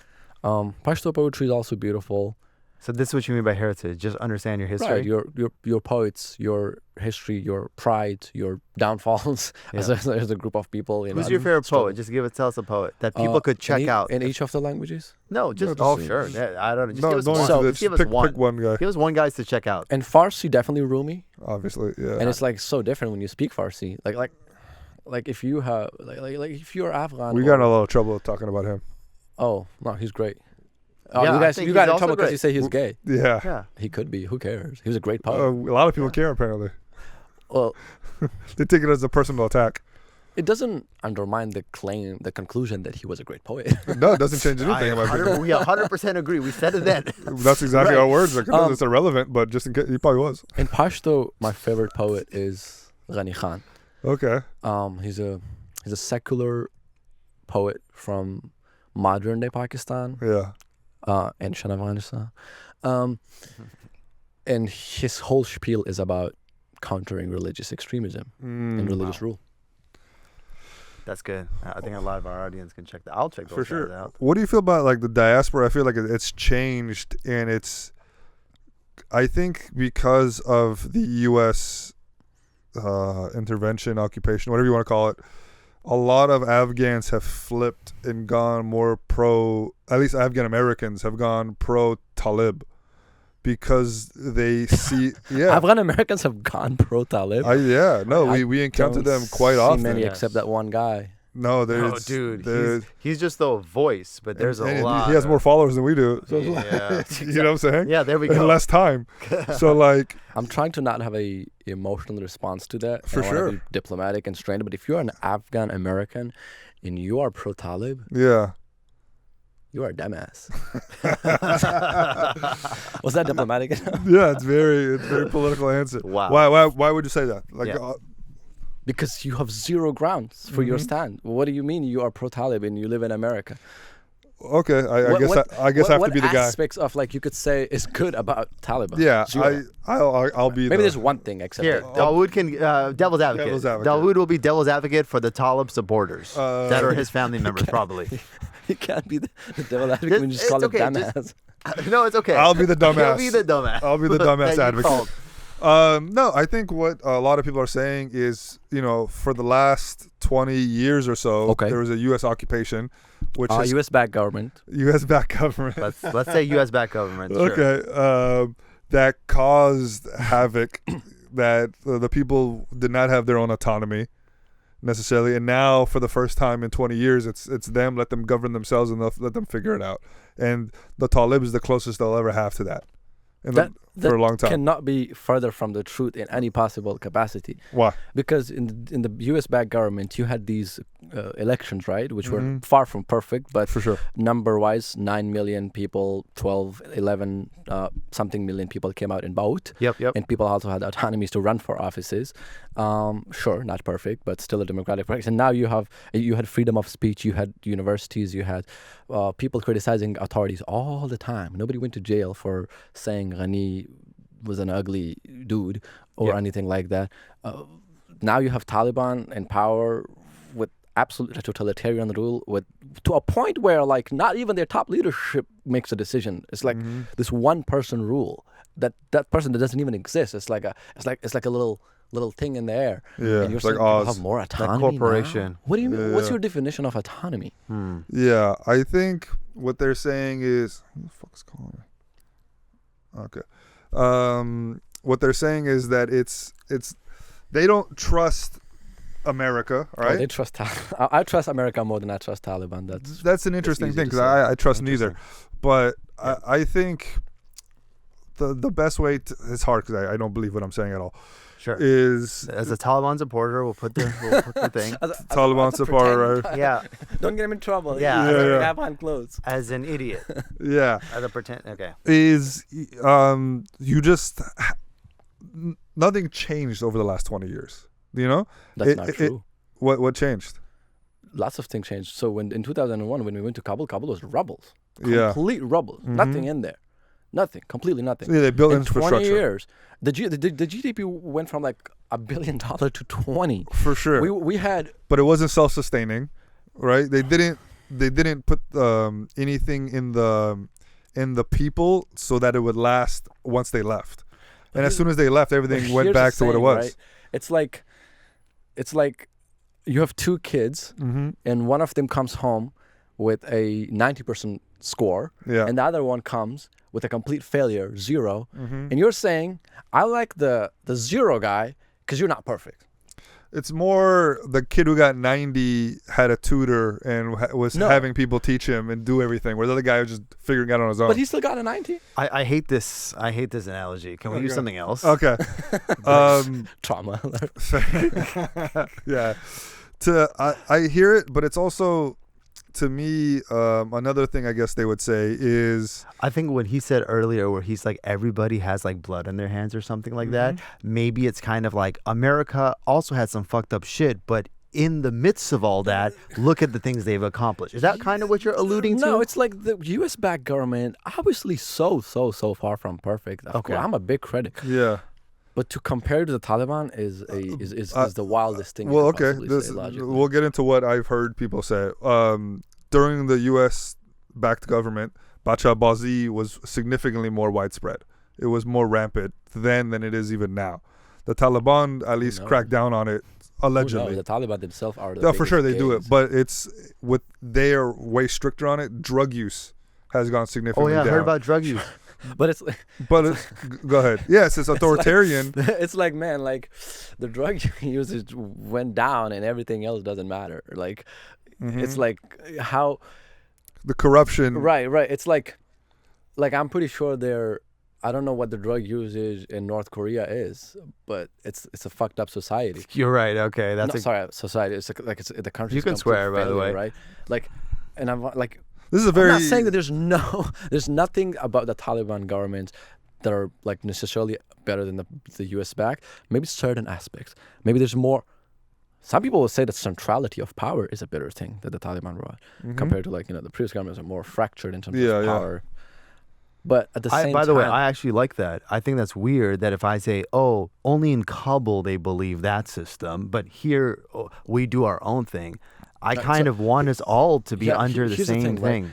Pashto poetry is also beautiful. So this is what you mean by heritage. Just understand your history. Right. Your poets, your history, your pride, your downfalls as a group of people. You Who's know, your favorite struggle. poet? Just tell us a poet that people could check out. in each of the languages. No, just No, sure. Yeah, I don't know. Just No, give us don't one. answer So, this. give us Pick one. one guy. Give us one guys to check out. And Farsi, definitely Rumi. Obviously, yeah. And it's like so different when you speak Farsi. Like if you have like if you're Afghan. We got in a little trouble talking about him. Oh no, he's great. Oh, Yeah, I you guys, think you he's got in also trouble because great. you say he's gay. Yeah. Yeah. He could be. Who cares? He was a great A poet. lot of people care, apparently. Well, They take it as a personal attack. it doesn't undermine the conclusion that he was a great poet. No, it doesn't change anything. in my opinion. We 100% agree. We said it then. That's exactly Right. our words. Like, I know it's irrelevant, but just in case, he probably was. In Pashto, my favorite poet is Ghani Khan. Okay. He's a secular poet from modern day Pakistan Yeah. and Afghanistan. And his whole spiel is about countering religious extremism and religious rule. That's good. I think a lot of our audience can check that. I'll check those For guys sure. out. What do you feel about like the diaspora? I feel like it's changed, and it's, I think, because of the U.S. Intervention, occupation, whatever you want to call it. A lot of Afghans have flipped and gone more pro. At least Afghan Americans have gone pro Talib because they see. Yeah. Afghan Americans have gone pro Talib. We encounter them quite see often. many Yes. except that one guy. No, Oh, there's dude. He's just the voice, but there's and a lot. He has more followers than we do. So it's Yeah. like, you know what I'm saying? Yeah, there we In go. less time. So like, I'm trying to not have a emotional response to that. For I wanna sure. be diplomatic and strained. But if you're an Afghan American and you are pro Talib, yeah. you are a dumbass. Was that diplomatic enough? Yeah, it's very political answer. Wow. Why would you say that? Like, Yeah. Because you have zero grounds for your stand. What do you mean you are pro Talib and you live in America? okay. I guess I have to be the guy. What aspects of like you could say is good about Taliban? Yeah, Zero. I'll be. Maybe there's one thing except Here, Daoud can devil's advocate. Devil's advocate. Daoud will be devil's advocate for the Talib supporters that are his family members, probably. you can't be the devil advocate when you just It's call okay, it dumbass. No, it's okay. I'll be the dumbass. You'll be the dumbass. I'll be the dumbass that you advocate. called. No, I think what a lot of people are saying is, for the last 20 years or so, Okay. there was a U.S. occupation, which is U.S.-backed government. U.S.-backed government. Let's say U.S.-backed government. Sure. Okay, that caused havoc, that the people did not have their own autonomy necessarily, and now for the first time in 20 years, it's them. Let them govern themselves and let them figure it out. And the Talib is the closest they'll ever have to that. For a long time. Cannot be further from the truth in any possible capacity. Why? Because in the U.S.-backed government, you had these elections, right, which were far from perfect, but For sure. number-wise, 9 million people, 12, 11 something million people came out in vote. Yep. And people also had autonomies to run for offices. Sure, not perfect, but still a democratic practice. And now you had freedom of speech, you had universities, you had people criticizing authorities all the time. Nobody went to jail for saying Ghani was an ugly dude or anything like that. Now you have Taliban in power with absolute totalitarian rule, to a point where like not even their top leadership makes a decision. It's like this one person rule that person that doesn't even exist. It's like a little thing in the air. Yeah, and you're it's like saying people Oz. have more That autonomy. corporation. Now? What do you mean? Yeah, What's yeah. your definition of autonomy? Yeah, I think what they're saying is, who the fuck is calling me? Okay. What they're saying is that it's they don't trust America, Oh, right? they trust I trust America more than I trust Taliban. That's an interesting easy thing to because say. I trust neither. But I think the best way it's hard because I don't believe what I'm saying at all. Sure. Is As a Taliban supporter, we'll put the thing. Taliban supporter, right? Yeah. Don't get him in trouble. Yeah. Yeah. Afghan clothes. As an idiot. Yeah. As a pretend. Okay. Is you just nothing changed over the last 20 years. You know? That's not true. What changed? Lots of things changed. So in 2001, when we went to Kabul was rubble. Yeah. Complete rubble. Nothing in there. Nothing. Completely nothing. Yeah, they built in infrastructure. 20 years, the GDP went from like $1 billion to 20. For sure. We had. But it wasn't self-sustaining, right? They didn't put anything in the people so that it would last once they left. And as soon as they left, everything went Here's back the to what it saying, was. right? It's like you have two kids, and one of them comes home with a 90% score, and the other one comes with a complete failure, 0. And you're saying, I like the 0 guy because you're not perfect. It's more the kid who got 90 had a tutor and was having people teach him and do everything, where the other guy was just figuring out on his own. But he still got a 90. I hate this. I hate this analogy. Can we use something else? Okay. Trauma. Yeah. I hear it, but it's also, to me, another thing I guess they would say is, I think what he said earlier, where he's like, everybody has like blood in their hands or something like that. Maybe it's kind of like America also had some fucked up shit, but in the midst of all that, look at the things they've accomplished. Is that kind of what you're alluding to? No, it's like the U.S.-backed government, obviously so far from perfect. Of course, I'm a big critic. yeah. But to compare to the Taliban is the wildest thing. Well, you could okay. possibly say logically. We'll get into what I've heard people say. During the U.S.-backed government, Bacha-bazi was significantly more widespread. It was more rampant then than it is even now. The Taliban at least cracked down on it, allegedly. The Taliban themselves are the No, for sure they biggest do it, gays. but it's they are way stricter on it. Drug use has gone significantly Oh yeah, I down. heard about drug use. But it's But go ahead. Yes, it's authoritarian. it's like, man, like the drug usage went down and everything else doesn't matter. Like it's like how The corruption. right. It's like I'm pretty sure I don't know what the drug usage in North Korea is, but it's a fucked up society. You're right. Okay, that's Society. It's like it's the country. You can swear, by the way. right? Like, and I'm like. This is a very. I'm not saying that there's nothing about the Taliban government that are like necessarily better than the U.S. back. Maybe certain aspects. Maybe there's more some people will say that centrality of power is a better thing that the Taliban brought compared to like, the previous governments are more fractured in terms of power. But at the same time... By the way, I actually like that. I think that's weird that if I say, oh, only in Kabul they believe that system, but here we do our own thing. I kind of want us all to be under the same thing.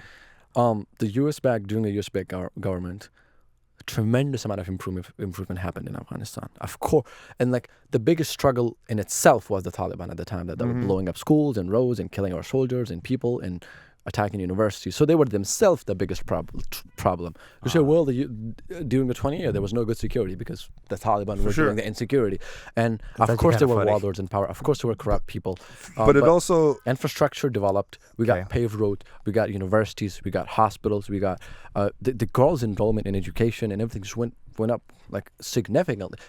The US back, during the US back government, a tremendous amount of improvement happened in Afghanistan. Of course. And like the biggest struggle in itself was the Taliban at the time, that they were blowing up schools and roads and killing our soldiers and people and attacking universities. So they were themselves the biggest problem. You say, well, during the 20 years, there was no good security because the Taliban were doing the insecurity. And of course there were warlords in power. Of course there were corrupt people. But it also... Infrastructure developed. We got paved roads. We got universities. We got hospitals. We got... the girls' enrollment in education and everything just went up like significantly.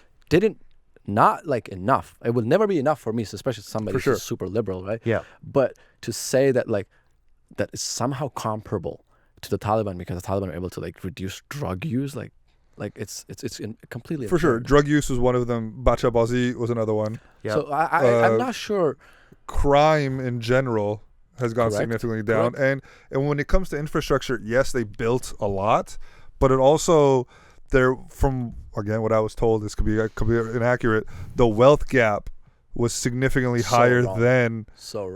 Not like enough. It will never be enough for me, especially somebody who's super liberal, right? Yeah. But to say that like that is somehow comparable to the Taliban because the Taliban are able to like reduce drug use, like it's completely for sure. Drug use was one of them. Bachabazi was another one. Yeah. So I'm not sure. Crime in general has gone significantly down, and when it comes to infrastructure, yes, they built a lot, but it also from again what I was told, this could be inaccurate. The wealth gap was significantly higher than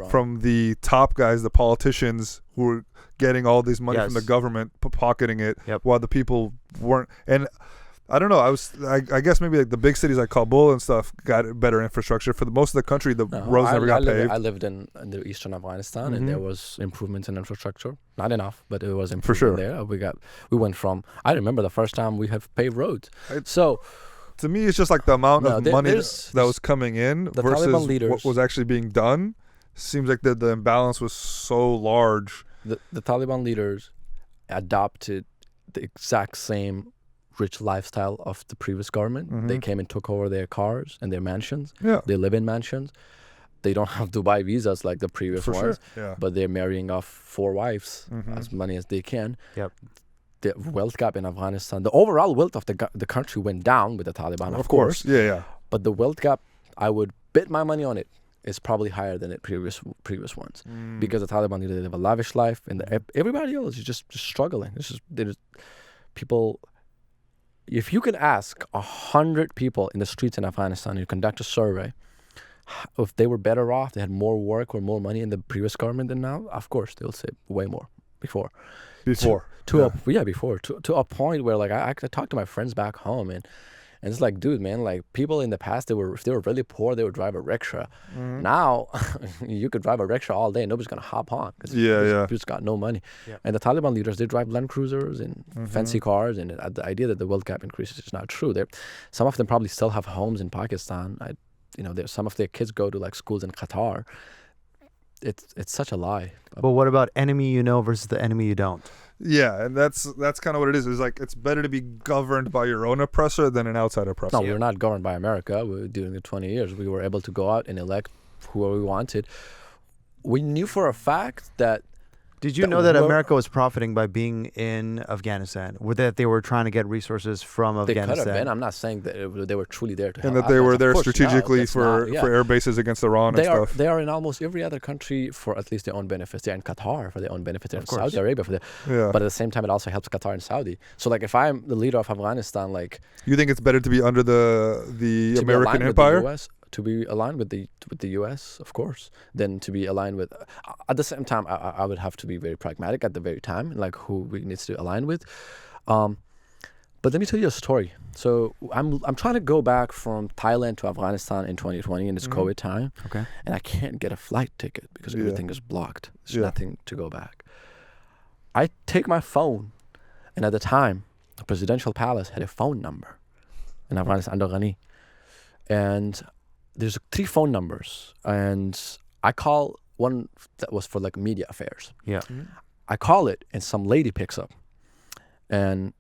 from the top guys, the politicians who were getting all this money from the government, pocketing it, while the people weren't. And I don't know. I guess maybe like the big cities like Kabul and stuff got better infrastructure. For most of the country, the roads never got paved. I lived in the eastern Afghanistan, and there was improvements in infrastructure. Not enough, but it was improvement there. We went from. I remember the first time we have paved roads. To me, it's just like the amount of money that was coming in versus what was actually being done. Seems like the imbalance was so large. The Taliban leaders adopted the exact same rich lifestyle of the previous government. They came and took over their cars and their mansions. Yeah. They live in mansions. They don't have Dubai visas like the previous ones, but they're marrying off 4 wives as many as they can. Yep. The wealth gap in Afghanistan, the overall wealth of the country went down with the Taliban, of course. Yeah. But the wealth gap, I would bet my money on it, is probably higher than the previous ones, because the Taliban they live a lavish life, and everybody else is just struggling. People. If you can ask 100 people in the streets in Afghanistan, you conduct a survey, if they were better off, they had more work or more money in the previous government than now, of course they'll say way more before. To a point where like I talked to my friends back home, and it's like, dude, man, like people in the past, if they were really poor, they would drive a rickshaw. Now you could drive a rickshaw all day and nobody's gonna hop on because you just got no money. And the Taliban leaders, they drive Land Cruisers and fancy cars, and the idea that the wealth gap increases is not true. Some of them probably still have homes in Pakistan. Some of their kids go to like schools in Qatar. It's such a lie. But what about enemy you know versus the enemy you don't? Yeah, and that's kind of what it is. It's like it's better to be governed by your own oppressor than an outside oppressor. No, we're not governed by America. During the 20 years, we were able to go out and elect whoever we wanted. We knew for a fact that... Did you know that America was profiting by being in Afghanistan? That they were trying to get resources from Afghanistan? They could have been. I'm not saying that they were truly there to help. And that they were there strategically for air bases against Iran and stuff. They are in almost every other country for at least their own benefits. They're in Qatar for their own benefits. They're in Saudi Arabia for but at the same time, it also helps Qatar and Saudi. So like if I'm the leader of Afghanistan, like... You think it's better to be under the American empire? To be aligned with the U.S., of course, than to be aligned with. At the same time, I would have to be very pragmatic at the very time, like who we need to align with. But let me tell you a story. So I'm trying to go back from Thailand to Afghanistan in 2020 in this COVID time, and I can't get a flight ticket because everything is blocked. There's nothing to go back. I take my phone, and at the time, the presidential palace had a phone number in Afghanistan, Ghani, and there's 3 phone numbers, and I call one that was for like media affairs. Yeah. I call it, and some lady picks up, and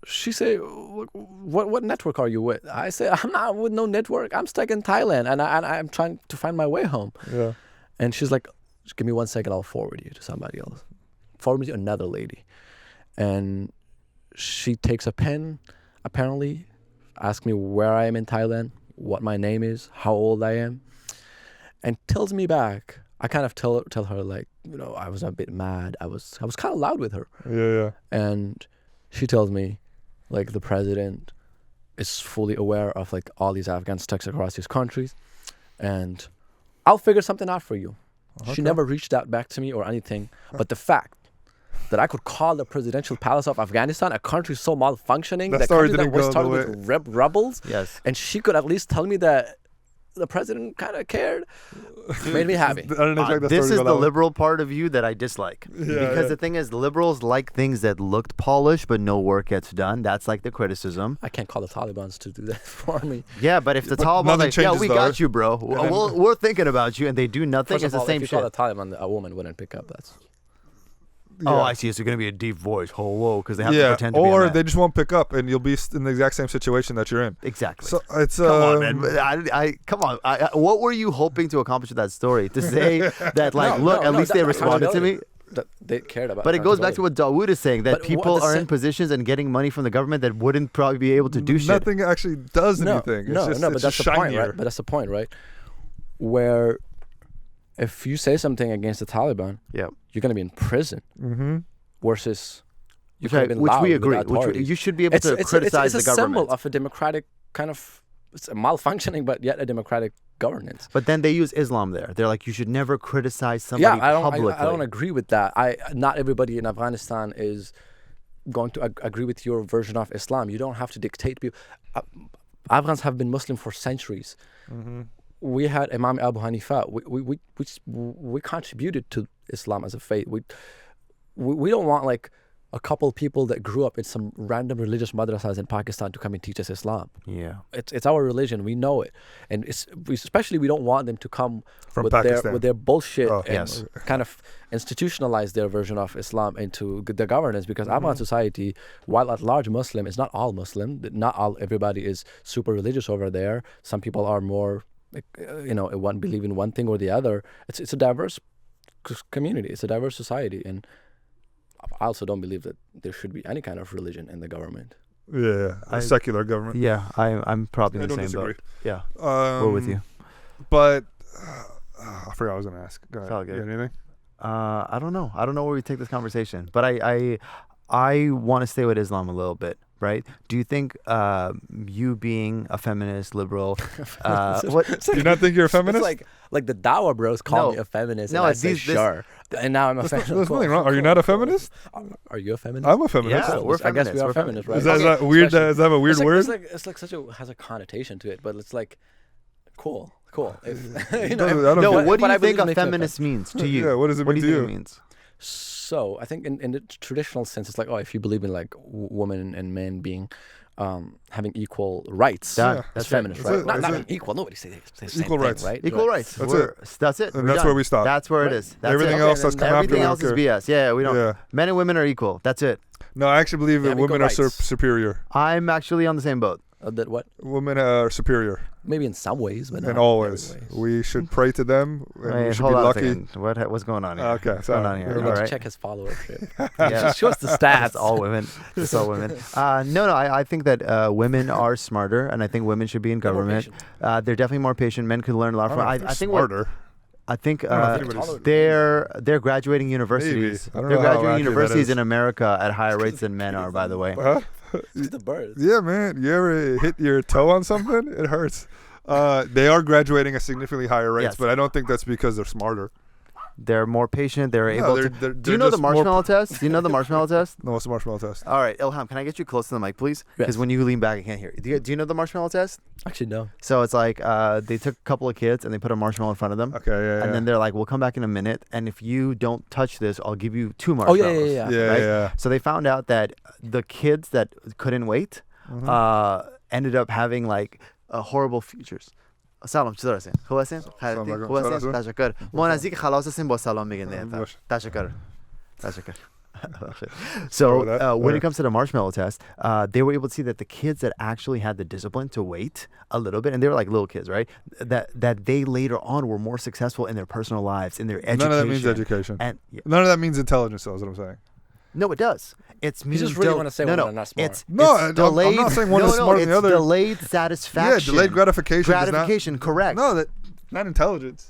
she say, "What network are you with?" I say, "I'm not with no network. I'm stuck in Thailand, and I'm trying to find my way home." Yeah. And she's like, "Just give me 1 second. I'll forward you to somebody else." Forward me to another lady, and she takes a pen, apparently, asks me where I am in Thailand, what my name is, how old I am. and tells me back. I kind of tell her like, I was a bit mad. I was kind of loud with her. Yeah. And she tells me, like, the president is fully aware of like all these Afghans stuck across these countries, and I'll figure something out for you. Okay. She never reached out back to me or anything, but the fact that I could call the presidential palace of Afghanistan a country so malfunctioning, That that story country that didn't was go started the with rebels, Yes. and she could at least tell me that the president kind of cared, made me happy. I didn't expect that This story is to go the that way. liberal part of you that I dislike. Because the thing is, liberals like things that looked polished, but no work gets done. That's like the criticism. I can't call the Taliban to do that for me. Yeah, but if the But Taliban, nothing like, yeah, changes we though, got right? you, bro. We're thinking about you, and they do nothing. First It's of the all, same if you shit. call the Taliban, a woman wouldn't pick up. That's Oh, I see. It's going to be a deep voice. Whoa, because they have to Yeah, pretend to be a or man. they just won't pick up, and you'll be in the exact same situation that you're in. Exactly. So it's Come on, man. Come on. What were you hoping to accomplish with that story? To say that, like, look, at least they responded to me. That they cared about. But it goes back to what Daoud is saying, that But people the are in same- positions and getting money from the government that wouldn't probably be able to do shit. Nothing actually does anything. No, it's just, but it's that's just the point, shinier. right? But that's the point, right? Where if you say something against the Taliban, Yeah. you're gonna be in prison. Mm-hmm. Versus you Which, could have been which loud we with agree. authorities. You should be able to criticize it's the a government. symbol of a democratic kind of, it's a malfunctioning, but yet a democratic governance. But then they use Islam there. They're like, you should never criticize somebody publicly. I don't agree with that. Not everybody in Afghanistan is going to agree with your version of Islam. You don't have to dictate people. Afghans have been Muslim for centuries. Mm-hmm. We had Imam Abu Hanifa. We contributed to Islam as a faith. We don't want like a couple people that grew up in some random religious madrasas in Pakistan to come and teach us Islam. Yeah. It's our religion. We know it, and especially we don't want them to come From with Pakistan. their bullshit Oh, and yes. kind of institutionalize their version of Islam into the governance. Because Afghan society, while at large Muslim, is not all Muslim. Not all everybody is super religious over there. Some people are more, one believe in one thing or the other. It's a diverse community. It's a diverse society, and I also don't believe that there should be any kind of religion in the government. Yeah, a secular government. Yeah, I'm probably I in the don't same disagree. boat. Yeah, we're with you. But I forgot what I was going to ask. Go ahead. all good. You got anything? I don't know. I don't know where we take this conversation, but I want to stay with Islam a little bit, right? Do you think you being a feminist, liberal, what? Do you not think you're a feminist? It's like the Dawa bros call No. me a feminist. No, and I it's say this- sure. And now I'm a feminist. There's nothing wrong. Are you not a feminist? Are you a feminist? I'm a feminist. Yeah, we're I guess we feminists. are We're feminists, right? Is that, Okay. that weird? Especially- Is that a weird word? It's like such a has a connotation to it, but it's like cool. If, I don't No, get- what do but I you think believe a it makes me feminist means to you? Yeah, what does it What do mean you to think you? it means? So I think in the traditional sense, it's like, oh, if you believe in like women and men being having equal rights, That's that's it. feminist, That's right? it. Not That's even equal. Nobody says the same Equal thing, rights. right? Equal Right. rights. That's it. That's it. And We're that's done. where we stop. That's where it is. That's Everything it. else that's come after, Everything we don't else is care. BS. Yeah, we don't. Yeah. Men and women are equal. That's it. No, I actually believe They that have equal women are rights. superior. I'm actually on the same boat. That what? Women are superior Maybe in some ways, but in not all every ways. ways. We should pray to them, and we Wait, should hold be on a lucky. second. What's going on here? Okay, What's going sorry. on here? We We need need All to right. check his followership. Yeah. Just show us the stats. It's all women. It's all women. No, I think that women are smarter, and I think women should be in They're more government. They're definitely more patient. Men could learn a lot from. I think smarter. I think anybody's- they're graduating universities. I don't They're know how graduating accurate that universities is. in America at higher rates than men are. By the way, Huh? It's the birds. Yeah, man. You ever hit your toe on something? It hurts. They are graduating at significantly higher rates, Yes. but I don't think that's because they're smarter. they're more patient. They're No, able they're- to. they're- Do they're you know the just more- marshmallow test? Do you know the marshmallow test? No, what's the marshmallow test? All right, Ilham, can I get you close to the mic, please? Because Yes. when you lean back, I can't hear you. Do you know the marshmallow test? Actually, no. So it's like they took a couple of kids and they put a marshmallow in front of them. Okay, yeah. And then they're like, we'll come back in a minute. And if you don't touch this, I'll give you 2 Oh marshmallows. yeah. yeah, right? yeah. So they found out that the kids that couldn't wait ended up having like horrible futures. سلام چطور هستین؟ خوب هستین؟ خیلی علیکم. خوب هستین؟ سلام. تشکر. ما نزدیک خلاص هستیم با سلام میگن دیگه. باشه. تشکر. تشکر. So when it comes to the marshmallow test, they were able to see that the kids that actually had the discipline to wait a little bit, and they were like little kids, right? That they later on were more successful in their personal lives, in their education. None of that means education. And None of that means intelligence, though, is what I'm saying. no, it does. It's means just really wanna say women are not smart. It's I'm delayed. not saying one is smarter than the it's other. delayed Yeah, satisfaction. delayed gratification. Gratification, correct. No, not intelligence.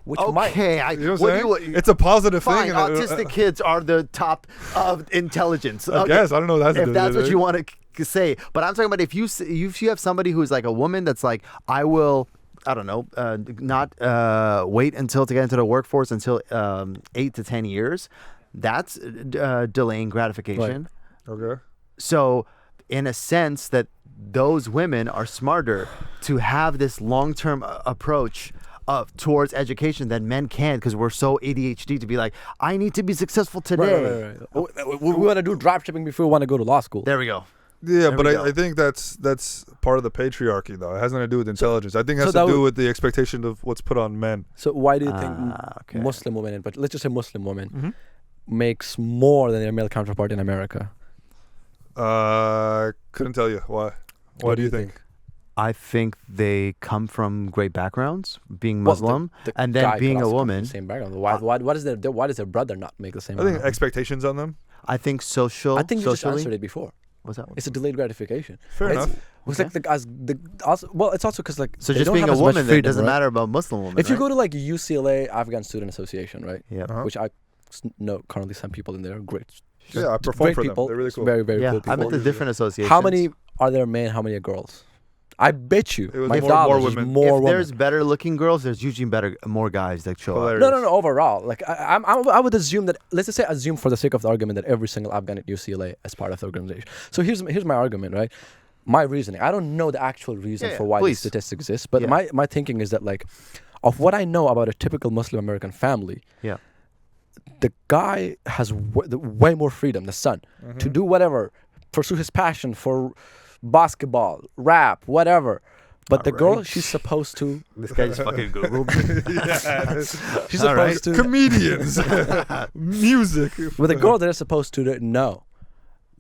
which might. Okay, You know what what I'm do saying? It's a positive fine, thing. autistic kids are the top of intelligence. I guess. I don't know what that's if that's what you want to say. But I'm talking about if you have somebody who's like a woman that's like, I will, I don't know, not wait until to get into the workforce until 8 to 10 years. That's delaying gratification. Right. Okay. So, in a sense, that those women are smarter to have this long-term approach towards education than men can, because we're so ADHD to be like, I need to be successful today. Right. We want to do drop shipping before we want to go to law school. There we go. Yeah, but I think that's part of the patriarchy, though. It has nothing to do with intelligence. I think it has so to do with the expectation of what's put on men. So why do you think Muslim women, but let's just say Muslim women, makes more than their male counterpart in America? Couldn't tell you why. Why do you think? I think they come from great backgrounds, being Muslim, the and guy then could being a also come from woman. the same background. Why does their brother not make the same? I think amount? expectations on them. I think social. I think you just socially, answered it before. What's that? It's a delayed gratification. Fair enough. It's like the guys. Well, it's also because like So they just don't being have a as much woman, that freedom, doesn't right? matter about Muslim women. If you right? go to like UCLA Afghan Student Association, right? Yeah. Which I know currently some people in there are great. Yeah, I perform Great for people. them. They're really cool. Very, very Yeah, cool people. I'm at the different associations. How many are there men? How many are girls? I bet you. It was my more dollars is women. more If women. there's better looking girls, there's usually more guys that show up. Hilarious. No. Overall, like I would assume that. Let's just say assume for the sake of the argument that every single Afghan at UCLA is part of the organization. So here's my argument, right? My reasoning. I don't know the actual reason for why please. this statistic exists, but my thinking is that like, of what I know about a typical Muslim American family, Yeah. the guy has way more freedom, the son, to do whatever, pursue his passion for basketball, rap, whatever. But the girl, she's supposed to. This guy just fucking Googled. She's supposed to. Comedians, music. With the girl, they're supposed to know.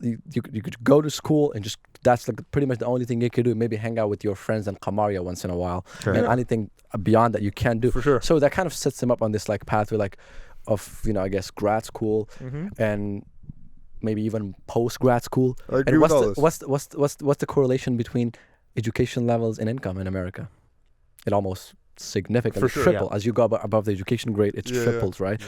You could go to school and just that's like pretty much the only thing you could do. Maybe hang out with your friends and Qamaria once in a while. Sure. And anything beyond that you can't do. For sure. So that kind of sets them up on this like pathway like of I guess grad school and maybe even post grad school. I agree And with all this. what's the correlation between education levels and income in America? It almost significantly For sure. triple as you go above the education grade. It triples, right?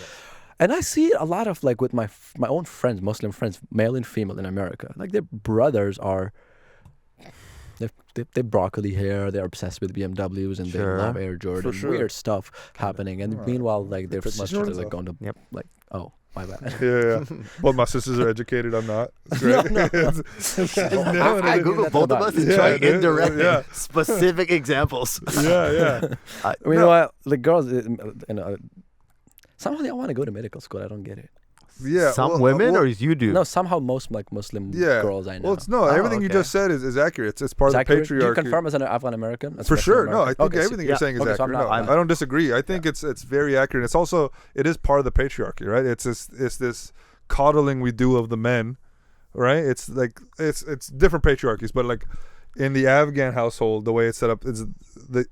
And I see a lot of like with my own friends, Muslim friends, male and female in America. Like their brothers are, they broccoli hair. They're obsessed with BMWs and they love Air Jordan. sure. Weird stuff happening. And meanwile, like their sisters are like going to like, oh my bad. Yeah. Well, my sisters are educated. I'm not. It's great. I Googled both of us and tried dude. indirect, specific examples. Yeah. Meanwhile, the girls, somehow they want to go to medical school. I don't get it. Yeah. Some women, or you do? No, somehow most like Muslim girls I know. Well, everything you just said is accurate. It's part of the accurate? patriarchy. Do you confirm as an Afghan American? For sure. No, I think everything you're saying is so accurate. I don't disagree. I think it's very accurate. It's also it is part of the patriarchy, right? It's this coddling we do of the men, right? It's like it's different patriarchies, but like in the Afghan household, the way it's set up is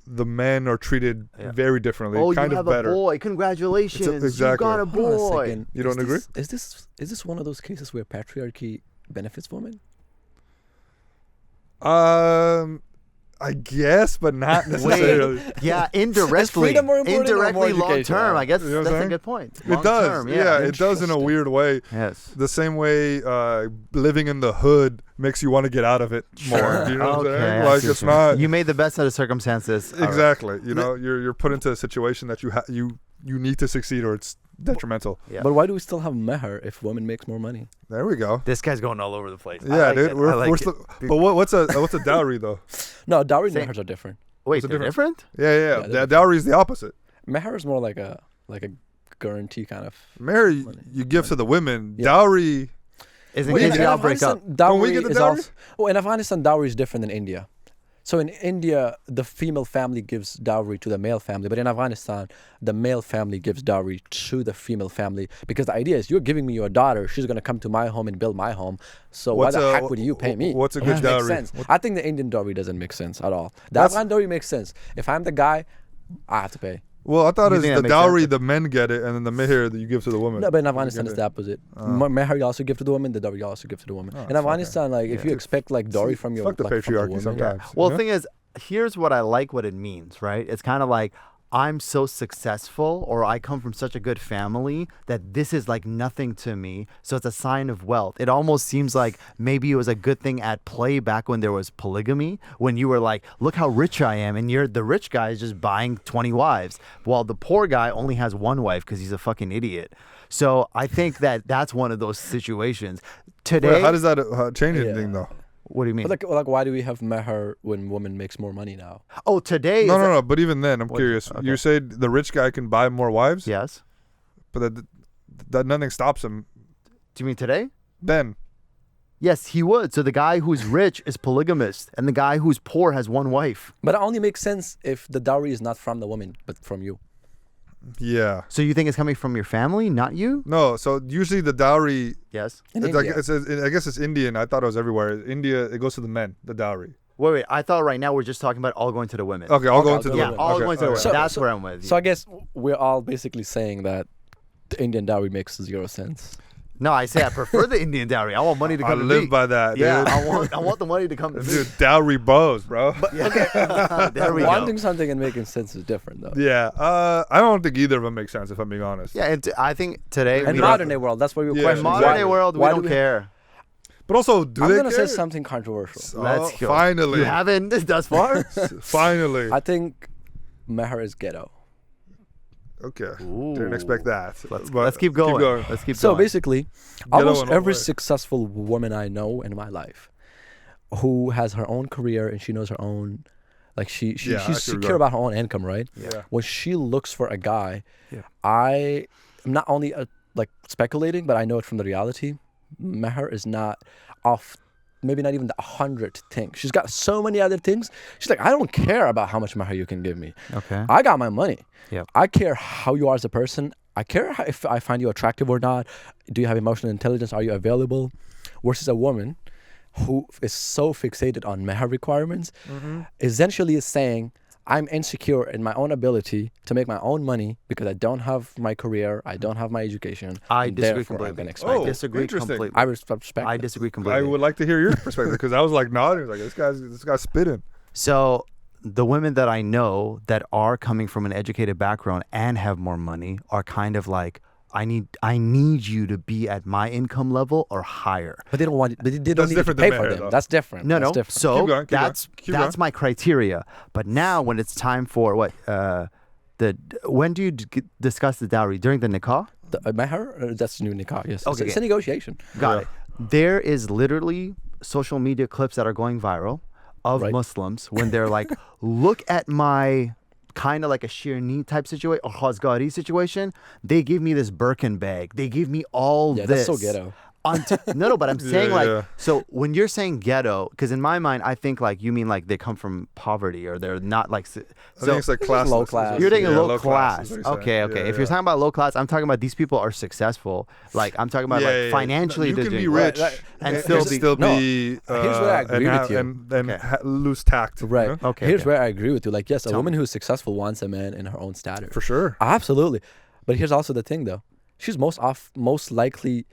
the men are treated very differently. Oh, kind you of have better. a boy! Congratulations! Exactly. You got a boy. You don't agree? Is this one of those cases where patriarchy benefits women? I guess, but not necessarily. Yeah, indirectly. freedom more important or more Indirectly, long education? term. I guess You know what I'm that's a saying? good point. It Long does. term, Yeah, it does in a weird way. Yes. The same way living in the hood makes you want to get out of it more. You know what I'm saying? I Like see what it's you mean. not You made the best out of circumstances. All right. exactly. You know, you're put into a situation that you need to succeed or it's detrimental. Yeah. But why do we still have meher if women makes more money? There we go. This guy's going all over the place. Yeah, like dude. it. We're I like it. still, but what's a dowry though? No, dowry and Same. mehers are different. Wait, it they're different? Yeah. they're Dowry is the opposite. Meher is more like a guarantee kind of. Marry you give to the women. Yeah. Dowry. Is it Well, because in y'all break up? Afghanistan, dowry we get the is dowry? also. Well, in Afghanistan, dowry is different than India. So in India, the female family gives dowry to the male family, but in Afghanistan, the male family gives dowry to the female family because the idea is you're giving me your daughter, she's going to come to my home and build my home. So What's why the a- heck would you pay me? what's a It good makes dowry? sense. I think the Indian dowry doesn't make sense at all. The Afghan dowry makes sense. If I'm the guy, I have to pay. Well, I thought You it's think the that makes dowry sense? the men get it, and then the meher that you give to the woman. No, but in Afghanistan, it's the opposite. Meher you also give to the woman, the dowry you also give to the woman. In Afghanistan, like if you expect like dowry from your Fuck the like, from the patriarchy woman, sometimes. Well, you the know? thing is, here's what I like what it means, right? It's kind of like I'm so successful or I come from such a good family that this is like nothing to me. So it's a sign of wealth. It almost seems like maybe it was a good thing at play back when there was polygamy, when you were like, look how rich I am. And the rich guy is just buying 20 wives while the poor guy only has one wife because he's a fucking idiot. So I think that that's one of those situations. Today, Wait, how does that change anything though? What do you mean? But like, why do we have meher when woman makes more money now? Oh, today. No. But even then, I'm curious. okay. You say the rich guy can buy more wives, Yes. but that nothing stops him. Do you mean today? Then, Yes, he would. So the guy who's rich is polygamist, and the guy who's poor has one wife. But it only makes sense if the dowry is not from the woman, but from you. yeah. So you think it's coming from your family, not you? No, so usually the dowry, Yes. In it's like, India. I guess it's Indian. I thought it was everywhere. India, it goes to the men, the dowry. Wait. I thought right now we're just talking about all going to the women. Okay, I'll go Okay, into I'll the go Yeah, with all okay, going to the okay. women. That's where I'm with you. So I guess we're all basically saying that the Indian dowry makes 0 sense. No, I say I prefer the Indian dowry. I want money to I come to live me. by that, Yeah, dude. I want the money to come to me. Dude, dowry bows, bro. There we go. Wanting something and making sense is different, though. Yeah, I don't think either of them make sense, if I'm being honest. Yeah, and I think today And we modern day world, that's what we Yeah, question. modern day world, we why don't do care. But also, do I'm they gonna care? say something controversial. Let's go. Finally. You haven't thus far? Finally. I think meher is ghetto. Okay. Didn't expect that. Let's keep going. Let's keep So going. basically, Ghetto almost in what every way? successful woman I know in my life, who has her own career and she knows her own, like Yeah, I she's see where you're secure going. about her own income, right? Yeah. When she looks for a guy, Yeah. I am not only like speculating, but I know it from the reality. Meher is not off. Maybe not even the 100th thing. She's got so many other things. She's like, I don't care about how much meher you can give me. Okay. I got my money. Yep. I care how you are as a person. I care if I find you attractive or not. Do you have emotional intelligence? Are you available? Versus a woman who is so fixated on meher requirements, essentially is saying, I'm insecure in my own ability to make my own money because I don't have my career, I don't have my education. I disagree therefore I'm completely. gonna I expect it. disagree interesting. completely. I respect I that. disagree completely. I would like to hear your perspective because I was like nodding, like this guy's spitting. So the women that I know that are coming from an educated background and have more money are kind of like, I need you to be at my income level or higher. But they don't want. They don't That's need to different pay than for meher, them. though. That's different. No, That's no. different. So Keep going, keep that's going, keep that's going. my criteria. But now when it's time for what when do you discuss the dowry? During the nikah? The, meher, that's new nikah. Yes. Okay, It's a negotiation. Got it. There is literally social media clips that are going viral of Right. Muslims when they're like, look at my kind of like a shirni type situation or khazgari situation. They give me this Birkin bag. They give me all Yeah, this. that's so ghetto. No, but I'm saying yeah. so when you're saying ghetto, because in my mind, I think like you mean like they come from poverty or they're not like. I So think it's like class. low class. you're taking Yeah, low class. is what he's saying. Okay. Yeah, If you're talking about low class, I'm talking about these people are successful. Like I'm talking about like financially You they're can be doing rich well. and still be Here's where I agree with you. and Okay. lose tact. Right. you know? Okay, Here's okay. where I agree with you. Like, yes, a Tell woman me. who is successful wants a man in her own status. For sure. Absolutely. But here's also the thing, though. She's most likely,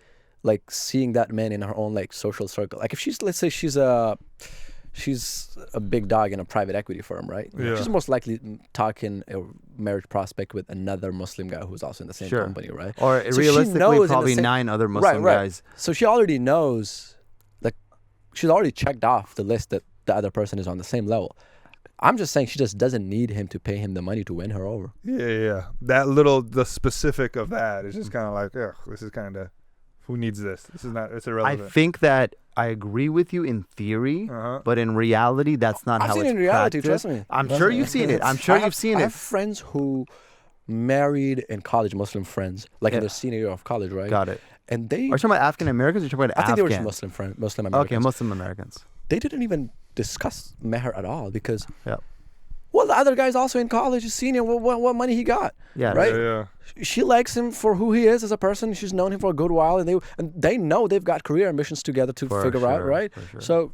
like, seeing that man in her own like social circle. Like, if she's, let's say, she's a big dog in a private equity firm, right? Yeah. She's most likely talking a marriage prospect with another Muslim guy who's also in the same Sure. company, right? Or So she realistically, knows in the probably same- 9 other Muslim guys. So she already knows, like, she's already checked off the list that the other person is on the same level. I'm just saying she just doesn't need him to pay him the money to win her over. Yeah. The specific of that is just kind of like, ugh, this is kind of, who needs this? This is not, it's I irrelevant. think that I agree with you in theory, Uh-huh. but in reality, that's not I've how seen it's it in reality, practiced. trust me. I'm Trust sure me. you've seen it. I'm sure I you've have- seen I it. have friends who married in college, Muslim friends, like in Yeah. their senior year of college, right? Got it. And they, Are you talking about African Americans? Or are you talking about I think they were Afghan? Muslim Americans. Okay, Muslim Americans. They didn't even discuss meher at all because, Yep. well, the other guy's also in college, he's senior. What money he got? Yeah. Right? Yeah. She likes him for who he is as a person. She's known him for a good while, and they know they've got career ambitions together to For figure out, sure, right? for sure. So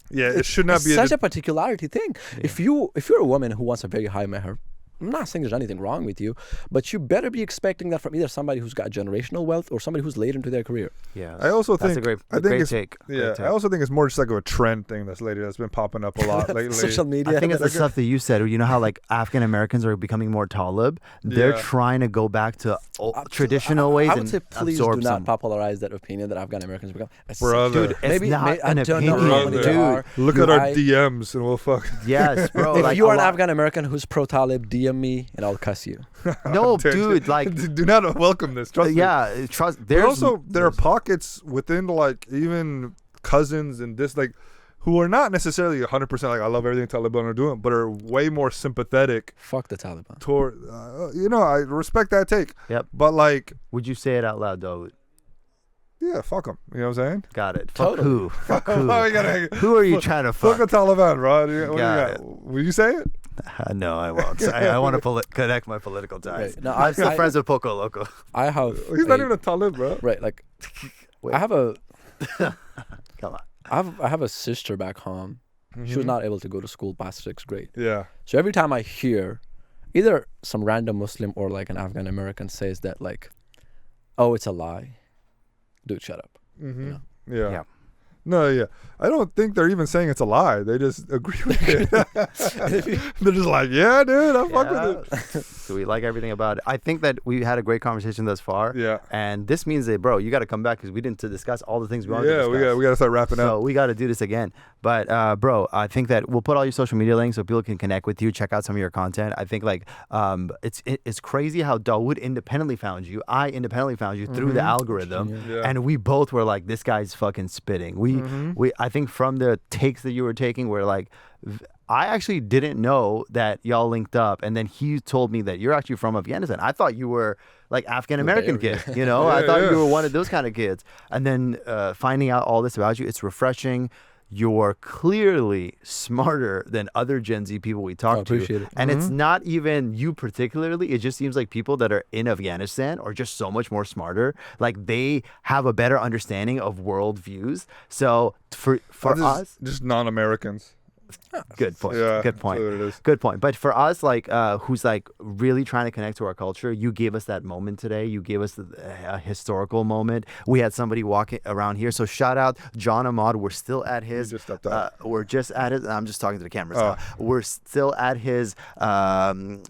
Yeah, it should not it's be such a particularity thing. If you're a woman who wants a very high meher, I'm not saying there's anything wrong with you, but you better be expecting that from either somebody who's got generational wealth or somebody who's late into their career. Yeah, I also that's think a great, I think great it's, take. Yeah, Great take. I also think it's more just like a trend thing that's been popping up a lot lately. Social media. I think it's the stuff that you said. You know how like African Americans are becoming more Talib? They're Yeah. trying to go back to traditional ways I would and say please absorb do not some. popularize that opinion that Afghan Americans become. Brother. Dude, it's not I an don't know opinion, how many there dude. are. Look at our DMs and we'll fuck. Yes, bro. If like, you a are an lot- Afghan American who's pro-Talib, DM me and I'll cuss you. No, dude, like do not welcome this. Trust me. yeah, trust. But There's also there are pockets within like even cousins and this like who are not necessarily 100% like I love everything Taliban are doing, but are way more sympathetic Fuck the Taliban. toward. I respect that take. Yep. But like, Would you say it out loud, Daoud? yeah, fuck them. You know what I'm saying? Got it. Fuck Totally. who? Fuck who? Why we gotta- Who are you trying to Fuck fuck? the Taliban, bro. What do you Got got? Will you say it? No, I won't. I want to connect my political ties. Right. No, I'm still I- friends with Poco Loco. I have. He's not even a Talib, bro. Right, like Wait. I have a Come on. I have a sister back home. She was not able to go to school past 6th grade. Yeah. So every time I hear either some random Muslim or like an Afghan American says that like, oh, it's a lie, dude, shut up. Mm-hmm. know? Yeah. Yeah. No, yeah. I don't think they're even saying it's a lie. They just agree with it. They're just like, yeah, dude, I fuck with it. So we like everything about it. I think that we had a great conversation thus far. Yeah. And this means that, bro, you got to come back because we didn't discuss all the things we wanted to Yeah, discuss. we got to start wrapping So up. we got to do this again. But bro, I think that we'll put all your social media links so people can connect with you, check out some of your content. I think like it's crazy how Dawood independently found you. I independently found you through the algorithm, Yeah. and we both were like, this guy's fucking spitting. I think from the takes that you were taking, we're like. I actually didn't know that y'all linked up, and then he told me that you're actually from Afghanistan. I thought you were like African American kid, you know. I thought you were one of those kind of kids. And then finding out all this about you, it's refreshing. You're clearly smarter than other Gen Z people we talk to, appreciate it. and it's not even you particularly. It just seems like people that are in Afghanistan are just so much more smarter. Like they have a better understanding of world views. So for us, just non-Americans. good point. Yeah, Good point. that's what it is. Good point. But for us, like, who's like really trying to connect to our culture, you gave us that moment today. You gave us a historical moment. We had somebody walking around here. So shout out John Ahmad. We're still at his. just stepped out. We're just at his. I'm just talking to the cameras now. We're still at his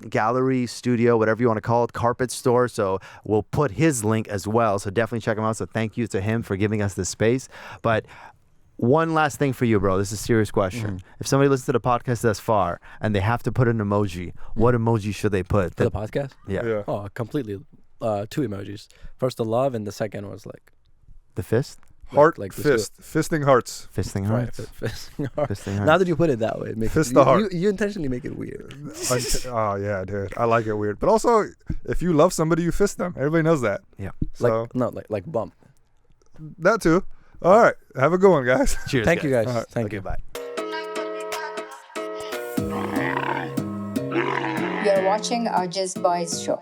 gallery, studio, whatever you want to call it, carpet store. So we'll put his link as well. So definitely check him out. So thank you to him for giving us this space. But one last thing for you, bro. This is a serious question. If somebody listens to the podcast thus far and they have to put an emoji, what emoji should they put? For the podcast? Yeah. Yeah. Oh, completely. 2 emojis. First the love, and the second was like The fist? Heart, like fist. Fisting hearts. Fisting right, hearts. fisting heart. Fisting Now hearts. that you put it that way, it makes Fist it, the heart. You intentionally make it weird. Oh, yeah, dude. I like it weird. But also, if you love somebody, you fist them. Everybody knows that. Yeah. So, Like no, like bump. that too. All right. Have a good one, guys. Cheers. Thank you guys. All right. Thank you. Bye. You're watching AwJiz Boys show.